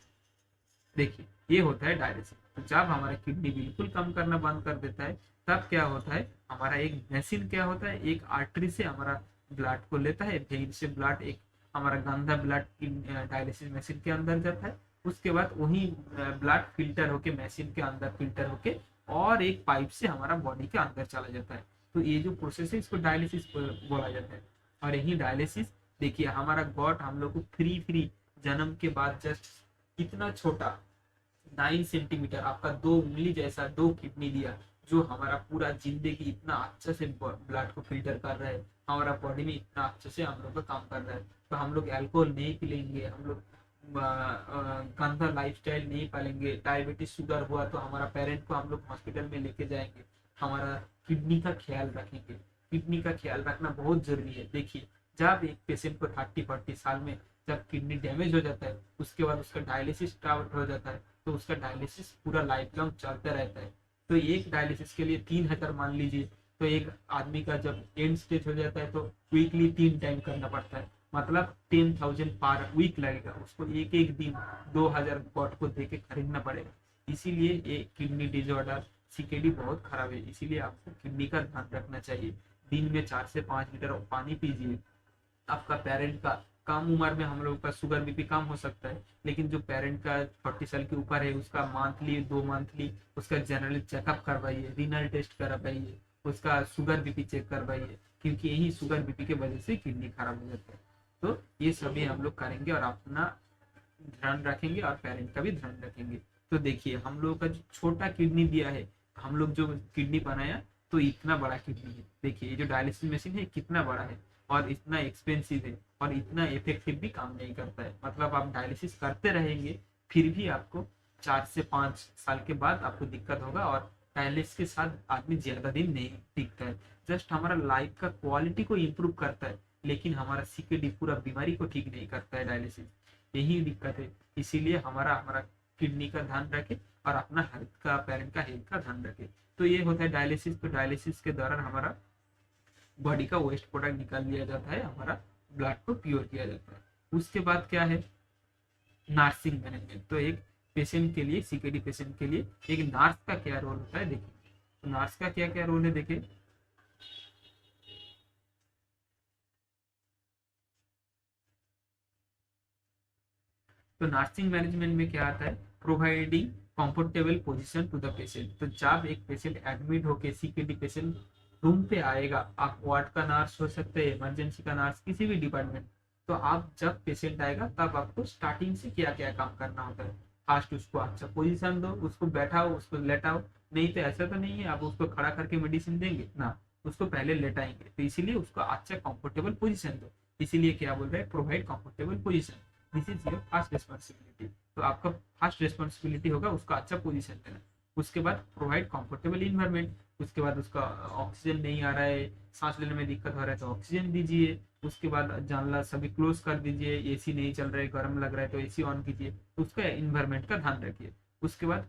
देखिए ये होता है डायलिसिस। तो जब हमारा किडनी बिल्कुल काम करना बंद कर देता है, तब क्या होता है, हमारा एक मशीन क्या होता है, एक आर्टरी से हमारा ब्लड को लेता है, वेन से ब्लड, एक हमारा गंदा ब्लड डायलिसिस मशीन के अंदर जाता है। उसके बाद वही ब्लड फिल्टर होके मशीन के अंदर फिल्टर होके और एक पाइप से हमारा बॉडी के अंदर चला जाता है। तो ये जो प्रोसेस है इसको डायलिसिस बोला जाता है। और यही डायलिसिस, देखिए हमारा गॉड हम लोग को फ्री जन्म के बाद जस्ट इतना छोटा 9 सेंटीमीटर, आपका 2 उंगली जैसा 2 किडनी दिया, जो हमारा पूरा जिंदगी इतना अच्छे से ब्लड को फिल्टर कर रहा है, हमारा बॉडी में इतना अच्छे से हम लोग का काम कर रहा है। तो हम लोग अल्कोहल नहीं पिलेंगे, हम लोग गंदा लाइफस्टाइल नहीं पालेंगे, डायबिटीज शुगर हुआ तो हमारा पेरेंट को हम लोग हॉस्पिटल में लेके जाएंगे, हमारा किडनी का ख्याल रखेंगे। किडनी का ख्याल रखना बहुत जरूरी है। देखिए जब एक पेशेंट को 30-40 साल में जब किडनी डैमेज हो जाता है, उसके बाद उसका डायलिसिस स्टार्ट हो जाता है, तो उसका डायलिसिस पूरा लाइफ लॉन्ग चलता रहता है। तो एक डायलिसिस के लिए 3000 मान लीजिए, तो एक आदमी का जब एंड स्टेज हो जाता है तो वीकली 3 टाइम करना पड़ता है, मतलब 10,000 पर वीक लगेगा उसको, एक एक दिन 2000 पॉट को दे के खरीदना पड़ेगा। इसीलिए ये किडनी डिजॉर्डर सीकेडी बहुत खराब है। इसीलिए आपको किडनी का ध्यान रखना चाहिए। दिन में 4 से 5 लीटर पानी पीजिए। आपका पेरेंट का कम उम्र में हम लोग का शुगर बीपी कम हो सकता है, लेकिन जो पेरेंट का 40 साल के ऊपर है, उसका मंथली 2 मंथली उसका जनरल चेकअप करवाइए, रीनल टेस्ट करवाइए, उसका शुगर बीपी चेक करवाइए, क्योंकि यही शुगर बीपी के वजह से किडनी खराब हो जाता है। तो ये सभी हम लोग करेंगे और अपना ध्यान रखेंगे और पेरेंट का भी ध्यान रखेंगे। तो देखिए हम लोगों का जो छोटा किडनी दिया है, हम लोग जो किडनी बनाया तो इतना बड़ा किडनी है। देखिए ये जो डायलिसिस मशीन है कितना बड़ा है, और इतना एक्सपेंसिव है और इतना इफेक्टिव भी काम नहीं करता है। मतलब आप डायलिसिस करते रहेंगे फिर भी आपको 4 से 5 साल के बाद आपको दिक्कत होगा, और डायलिसिस के साथ आदमी ज्यादा दिन नहीं टिकता है। जस्ट हमारा लाइफ का क्वालिटी को इम्प्रूव करता है, लेकिन हमारा सीकेडी पूरा बीमारी को ठीक नहीं करता है डायलिसिस। यही दिक्कत है। इसीलिए हमारा हमारा किडनी का ध्यान रखे और अपना हेल्थ का, पेरेंट का हेल्थ का ध्यान रखे। तो ये होता है डायलिसिस। तो डायलिसिस के दौरान हमारा बॉडी का वेस्ट प्रोडक्ट निकाल लिया जाता है, हमारा ब्लड को प्योर किया जाता है। उसके बाद क्या है, नर्सिंग मैनेजमेंट। तो एक पेशेंट के लिए, सीकेडी पेशेंट के लिए एक नर्स का क्या रोल होता है देखिए। तो नर्स का क्या क्या रोल है देखिए। तो नर्सिंग मैनेजमेंट में क्या आता है, providing comfortable position to the patient. तो जब एक पेशेंट एडमिट होके, सीकेडी पेशेंट रूम पे आएगा, आप वार्ड का नर्स हो सकते हैं, इमरजेंसी का नर्स, किसी भी डिपार्टमेंट। तो आप जब पेशेंट आएगा तब आपको स्टार्टिंग से क्या क्या काम करना होता है। फर्स्ट उसको अच्छा पोजीशन दो, उसको बैठाओ, उसको लेटाओ। नहीं तो ऐसा तो नहीं है आप उसको खड़ा करके मेडिसिन देंगे ना, उसको पहले लेटाएंगे। तो इसीलिए उसको अच्छा कंफर्टेबल पोजीशन दो। इसीलिए क्या बोल रहे हैं, provide comfortable position. This is your first responsibility. तो आपका फर्स्ट रिस्पॉन्सिबिलिटी होगा उसको अच्छा पोजीशन देना। उसके बाद प्रोवाइड कंफर्टेबल इन्वायरमेंट। उसके बाद उसका ऑक्सीजन नहीं आ रहा है, सांस लेने में दिक्कत हो रहा है तो ऑक्सीजन दीजिए। उसके बाद जानला सभी क्लोज कर दीजिए। एसी नहीं चल रहा है, गर्म लग रहा है तो एसी ऑन कीजिए। उसका इन्वायरमेंट का ध्यान रखिए। उसके बाद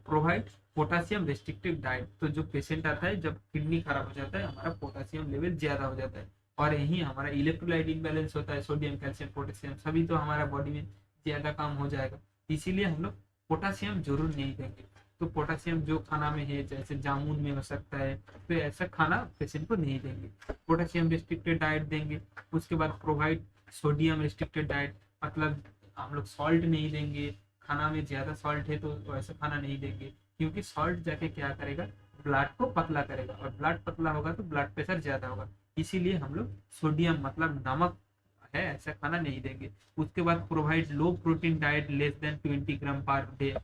प्रोवाइड पोटासियम रेस्ट्रिक्टेड डाइट। तो जो पेशेंट आता है, जब किडनी खराब हो जाता है, हमारा पोटासियम लेवल ज्यादा हो जाता है और यही हमारा इलेक्ट्रोलाइट इम्बैलेंस होता है, सोडियम, कैल्शियम, पोटेशियम सभी तो हमारा बॉडी में ज्यादा काम हो जाएगा। इसीलिए हम लोग पोटासियम जरूर नहीं देंगे। तो पोटासियम जो खाना में है, जैसे जामुन में हो सकता है, तो ऐसा खाना पेशेंट को नहीं देंगे। पोटासियम रिस्ट्रिक्टेड डाइट देंगे। उसके बाद प्रोवाइड सोडियम रिस्ट्रिक्टेड डाइट, मतलब हम लोग सॉल्ट नहीं देंगे। खाना में ज्यादा सॉल्ट है तो वैसा खाना नहीं देंगे, क्योंकि सॉल्ट जाके क्या करेगा, ब्लड को पतला करेगा, और ब्लड पतला होगा तो ब्लड प्रेशर ज्यादा होगा। इसीलिए हम लोग सोडियम मतलब नमक है ऐसा खाना नहीं देंगे। उसके बाद प्रोवाइड लो प्रोटीन डाइट लेस देन 20 ग्राम पर डे।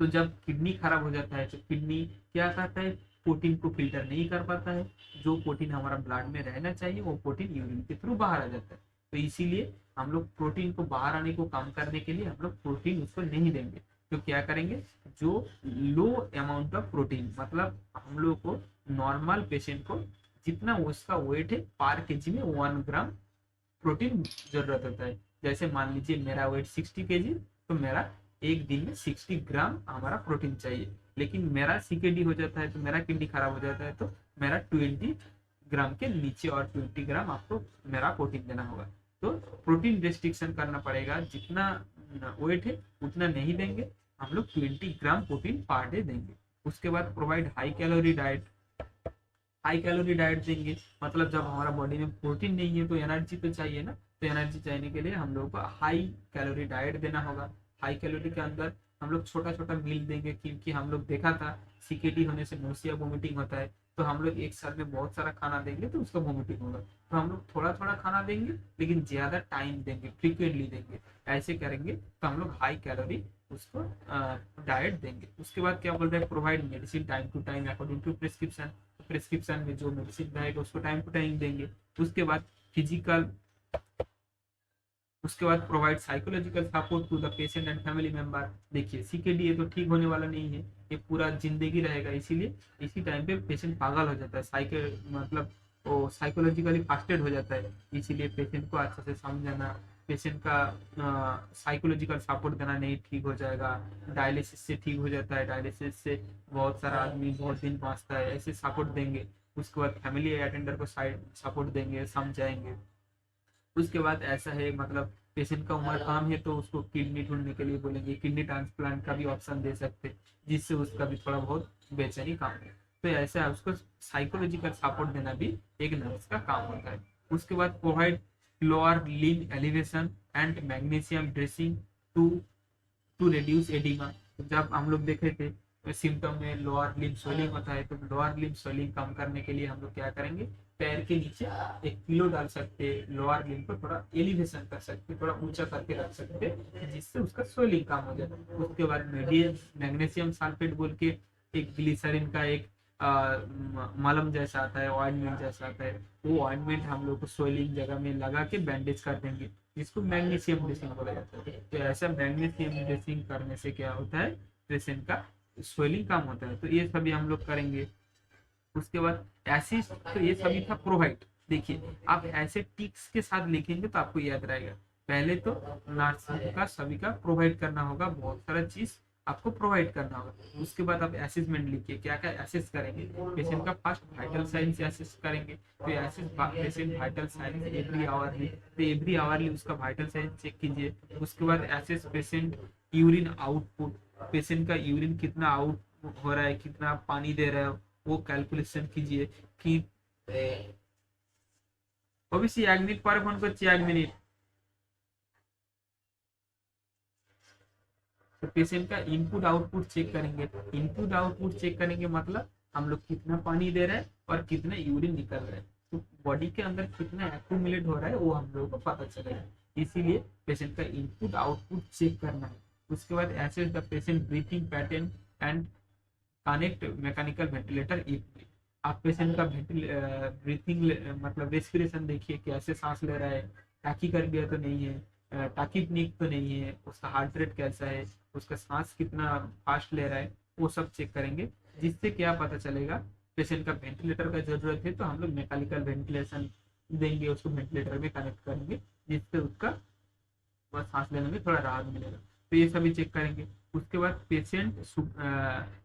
तो जब किडनी खराब हो जाता है तो किडनी क्या करता है, प्रोटीन को फिल्टर नहीं कर पाता है। जो प्रोटीन हमारा ब्लड में रहना चाहिए वो प्रोटीन यूरिन के थ्रू बाहर आ जाता है। तो इसीलिए हम लोग प्रोटीन को बाहर आने को कम करने के लिए हम लोग प्रोटीन उसको नहीं देंगे। तो क्या करेंगे, जो लो अमाउंट ऑफ प्रोटीन, मतलब हम लोग को नॉर्मल पेशेंट को जितना उसका वेट है पर केजी में 1 ग्राम प्रोटीन जरूरत होता है। जैसे मान लीजिए मेरा वेट 60 kg, तो मेरा एक दिन में 60 ग्राम हमारा प्रोटीन चाहिए। लेकिन मेरा सीकेडी हो जाता है, तो मेरा किडनी खराब हो जाता है, तो मेरा 20 ग्राम के नीचे और 20 ग्राम आपको मेरा प्रोटीन देना होगा। तो प्रोटीन रेस्ट्रिक्शन करना पड़ेगा, जितना वेट है उतना नहीं देंगे हम लोग, 20 ग्राम प्रोटीन पर डे देंगे। उसके बाद provide high calorie diet. High calorie diet देंगे, मतलब जब हमारा बॉडी में प्रोटीन नहीं है तो एनर्जी तो चाहिए ना। तो एनर्जी चाहिए के लिए हम लोगों को हाई कैलोरी डाइट देना होगा। हाई कैलोरी के अंदर हम लोग छोटा छोटा मील देंगे, क्योंकि हम लोग देखा था सीकेडी होने से नोसिया वोमिटिंग होता है। तो हम लोग एक साथ में बहुत सारा खाना देंगे तो उसका वोमिटिंग होगा। तो हम लोग थोड़ा थोड़ा खाना देंगे, लेकिन ज्यादा टाइम देंगे, फ्रीक्वेंटली देंगे। ऐसे करेंगे तो हम लोग हाई कैलोरी उसको डाइट देंगे। उसके बाद क्या बोल रहे हैं, provide medicine time to time according to prescription. Prescription में जो मेडिसिन रहेगा उसको टाइम टू टाइम देंगे। उसके बाद फिजिकल, उसके बाद provide psychological support to the patient and family member. देखिए सीकेडी है तो ठीक होने वाला नहीं है, ये पूरा जिंदगी रहेगा। इसीलिए इसी टाइम पे पेशेंट पागल हो जाता है, मतलब वो साइकोलॉजिकली फास्टेड हो जाता है। इसीलिए पेशेंट को अच्छे से समझाना, पेशेंट का साइकोलॉजिकल सपोर्ट देना, नहीं ठीक हो जाएगा। डायलिसिस से ठीक हो जाता है, डायलिसिस से बहुत सारा आदमी बहुत दिन बाँचता है, ऐसे सपोर्ट देंगे। उसके बाद फैमिली अटेंडर को साइड सपोर्ट देंगे, समझाएंगे। उसके बाद ऐसा है, मतलब पेशेंट का उम्र कम है तो उसको किडनी ढूंढने के लिए बोलेंगे, किडनी ट्रांसप्लांट का भी ऑप्शन दे सकते, जिससे उसका भी थोड़ा बहुत बेचैनी कम है। तो ऐसा उसको साइकोलॉजिकल सपोर्ट देना भी एक नर्स का काम होता है। उसके बाद provide lower limb elevation and magnesium dressing to to reduce oedema. जब हम लोग देखे थे सिम्टम में लोअर लिम्ब स्वेलिंग होता है, तो लोअर लिम्ब स्वेलिंग कम करने के लिए हम लोग क्या करेंगे, पैर के नीचे एक पिलो डाल सकते हैं, लोअर लिम्ब को थोड़ा एलिवेशन कर सकते हैं, थोड़ा ऊंचा करके रख सकते हैं, जिससे उसका स्वेलिंग कम हो जाए। उसके बाद मैग्नीशियम सल्फेट बोल के एक ग्लिसरीन का एक मलम जैसा आता है, ऑइंटमेंट जैसा आता है, वो ऑइंटमेंट हम लोग को स्वेलिंग जगह में लगा के बैंडेज कर देंगे, जिसको मैग्नीशियम ड्रेसिंग बोला जाता है। तो ऐसा मैग्नीशियम ड्रेसिंग करने से क्या होता है, पेशेंट का स्वेलिंग कम होता है। तो ये सभी हम लोग करेंगे। उसके बाद एसिड, तो ये सभी था प्रोवाइड। देखिए आप ऐसे टिक्स के साथ लिखेंगे तो आपको याद रहेगा। पहले तो नर्सिंग का सभी का प्रोवाइड करना होगा, बहुत सारा चीज आपको प्रोवाइड करना होगा। उसके बाद आप असेसमेंट लिखिए, क्या क्या असेस करेंगे। पेशेंट का फर्स्ट वाइटल साइंस असेस करेंगे, तो assess patient vital science every hourly, तो एवरी आवरली उसका वाइटल साइंस चेक कीजिए। उसके बाद assess patient urine output, patient का यूरिन कितना आउट हो रहा है, कितना पानी दे रहा है, वो कैलकुलेशन कीजिए कि অবশ্যই 1 মিনিট পরে ফোন করছি, 1 মিনিট। तो पेशेंट का इनपुट आउटपुट चेक करेंगे। इनपुट आउटपुट चेक करेंगे मतलब हम लोग कितना पानी दे रहे हैं और कितना यूरिन निकल रहा है, तो बॉडी के अंदर कितना एक्यूमुलेट हो रहा है वो हम लोगों को पता चलेगा। इसीलिए पेशेंट का इनपुट आउटपुट चेक करना है। उसके बाद assess the patient breathing pattern and connect mechanical ventilator if. आप पेशेंट का ब्रीथिंग मतलब रेस्पिरेशन देखिए, कैसे सांस ले रहा है, टाकी कर गया तो नहीं है, टाकीपनिक तो नहीं है, उसका हार्ट रेट कैसा है, उसका सांस कितना फास्ट ले रहा है, वो सब चेक करेंगे। जिससे क्या पता चलेगा, पेशेंट का वेंटिलेटर का जरूरत है तो हम लोग मैकेनिकल वेंटिलेशन देंगे, उसको वेंटिलेटर में कनेक्ट करेंगे, जिससे उसका सांस लेने में थोड़ा राहत मिलेगा। तो ये सभी चेक करेंगे। उसके बाद patient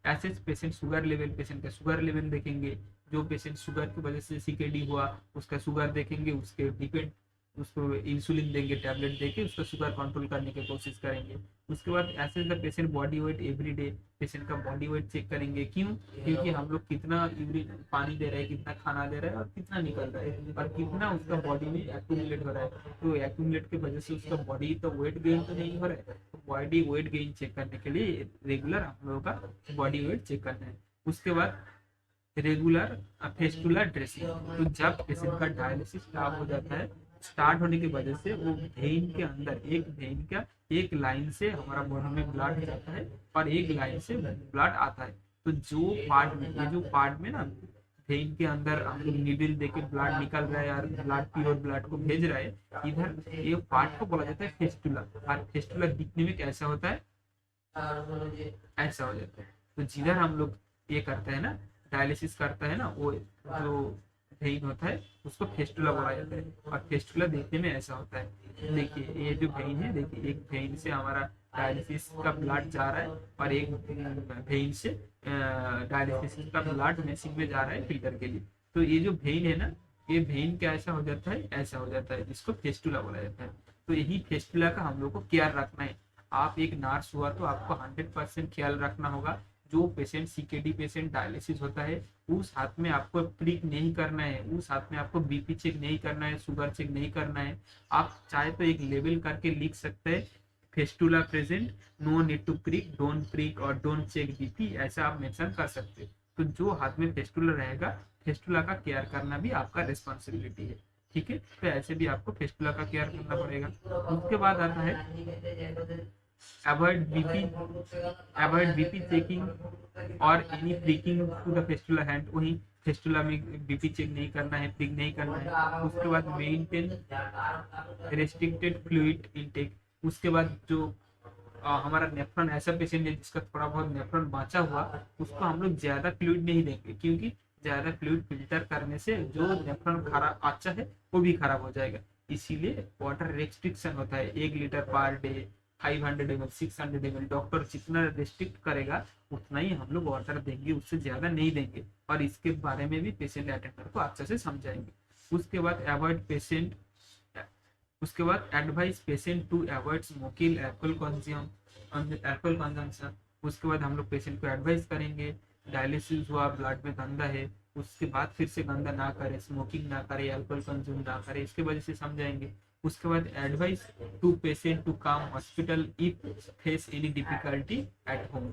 assess patient sugar level, patient का शुगर लेवल देखेंगे। जो पेशेंट शुगर की वजह से सीकेडी हुआ उसका शुगर देखेंगे, उसके डिपेंड उसको इंसुलिन देंगे, टैबलेट देके उसका शुगर कंट्रोल करने की कोशिश करेंगे। उसके बाद assess the patient body weight every day, patient का बॉडी वेट चेक करेंगे। क्यों? क्योंकि हम लोग कितना यूरिन पानी दे रहे हैं, कितना खाना दे रहे हैं और कितना निकल रहा है और कितना उसका बॉडी में एक्यूमुलेट हो रहा है। तो एक्यूमुलेट की वजह से उसका बॉडी तो वेट गेन तो नहीं हो रहा है, तो बॉडी वेट गेन चेक करने के लिए रेगुलर हम लोगों का बॉडी वेट चेक करना है। उसके बाद रेगुलर फेस्टुलर ड्रेसिंग, तो जब पेशेंट का डायलिसिस स्टार्ट हो जाता है, स्टार्ट होने की वजह से वो वेन के अंदर एक वेन का एक लाइन से हमारा बॉडी में ब्लड जाता है और एक लाइन से ब्लड आता है। तो जो पार्ट में ये जो पार्ट में ना वेन के अंदर हम लोग निडल देके ब्लड निकल रहा है और ब्लड प्योर ब्लड को भेज रहा है, इधर ये पार्ट को बोला जाता है फेस्टुला। और फेस्टुला दिखने में कैसा होता है, ऐसा हो जाता है। तो जिधर हम लोग ये करते हैं ना, डायलिसिस करता है ना, वो जो वेन होता है उसको फेस्टुला बोला जाता है। और फेस्टुला देखने में ऐसा होता है। देखिए ये जो वेन है, देखिए एक वेन से हमारा डायलिसिस का ब्लड जा रहा है और एक वेन से डायलिसिस का ब्लड मशीन में जा रहा है फिल्टर के लिए। तो ये जो वेन है ना, ये वेन का ऐसा हो जाता है, ऐसा हो जाता है, जिसको फेस्टुला बोला जाता है। तो यही फेस्टुला का हम लोग को केयर रखना है। आप एक नर्स हुआ तो आपको 100% ख्याल रखना होगा। जो पेशेंट सीकेडी पेशेंट डायलिसिस होता है, उस हाथ में आपको प्रिक नहीं करना है, उस हाथ में आपको बीपी चेक नहीं करना है, शुगर चेक नहीं करना है। आप चाहे तो एक लेबल करके लिख सकते हैं, fistula present, no need to prick, don't prick और डोंट चेक बीपी, ऐसा आप मेंशन कर सकते हैं। तो जो हाथ में फेस्टुला रहेगा, फेस्टुला का केयर करना भी आपका रिस्पॉन्सिबिलिटी है। ठीक है, तो ऐसे भी आपको फेस्टुला का केयर करना पड़ेगा। उसके बाद आता है अवॉइड बीपी चेकिंग और any pricking to the fistula hand. वही फेस्टुला में बीपी चेक नहीं करना है, प्रिक नहीं करना है। उसके बाद मेंटेन रेस्ट्रिक्टेड फ्लूइड इनटेक। उसके बाद जो हमारा नेफ्रॉन, ऐसा पेशेंट है जिसका थोड़ा बहुत नेफ्रॉन बाँचा हुआ, उसको हम लोग ज्यादा फ्लूइड नहीं देंगे, क्योंकि ज्यादा फ्लूइड फिल्टर करने से जो नेफ्रॉन खराब अच्छा है वो भी खराब हो जाएगा। इसीलिए वाटर रेस्ट्रिक्शन होता है, 1 litre per day, 500 ml, 600 ml। Doctor जितना रिस्ट्रिक्ट करेगा उतना ही हम लोग वाटर देंगे, उससे ज्यादा नहीं देंगे। और इसके बारे में भी पेशेंट अटेंडर को अच्छे से समझाएंगे। उसके बाद उसके बाद advice patient to avoid smoking, alcohol consumption. उसके बाद हम लोग पेशेंट को एडवाइस करेंगे, डायलिसिस हुआ, ब्लड में गंदा है, उसके बाद फिर से गंदा ना करे, स्मोकिंग ना करे, अल्कोहल कंज्यूम ना करे, इसके वजह से समझाएंगे। उसके बाद advice to patient to come hospital if face any difficulty at home.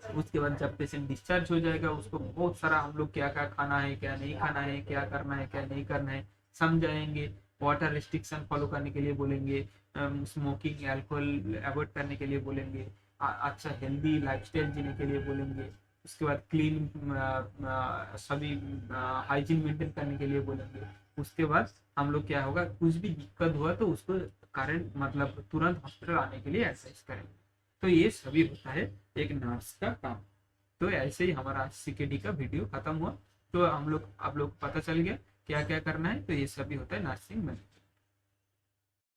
उसके बाद जब पेशेंट डिस्चार्ज हो जाएगा उसको बहुत सारा हम लोग क्या क्या खाना है, क्या नहीं खाना है, क्या करना है, क्या नहीं करना है समझाएंगे। वाटर रिस्ट्रिक्शन फॉलो करने के लिए बोलेंगे, स्मोकिंग अल्कोहल अवॉइड करने के लिए बोलेंगे, अच्छा हेल्दी लाइफस्टाइल जीने के लिए बोलेंगे। उसके बाद क्लीन सभी हाइजीन मेंटेन करने के लिए बोलेंगे। उसके बाद हम लोग क्या होगा, कुछ भी दिक्कत हुआ तो उसको करंट मतलब तुरंत हॉस्पिटल आने के लिए एडवाइस करेंगे। तो ये सभी होता है एक नर्स का काम। तो ऐसे ही हमारा सीकेडी का वीडियो खत्म हुआ। तो हम लोग आप लोग को पता चल गया क्या क्या करना है। तो ये सभी होता है नर्सिंग में।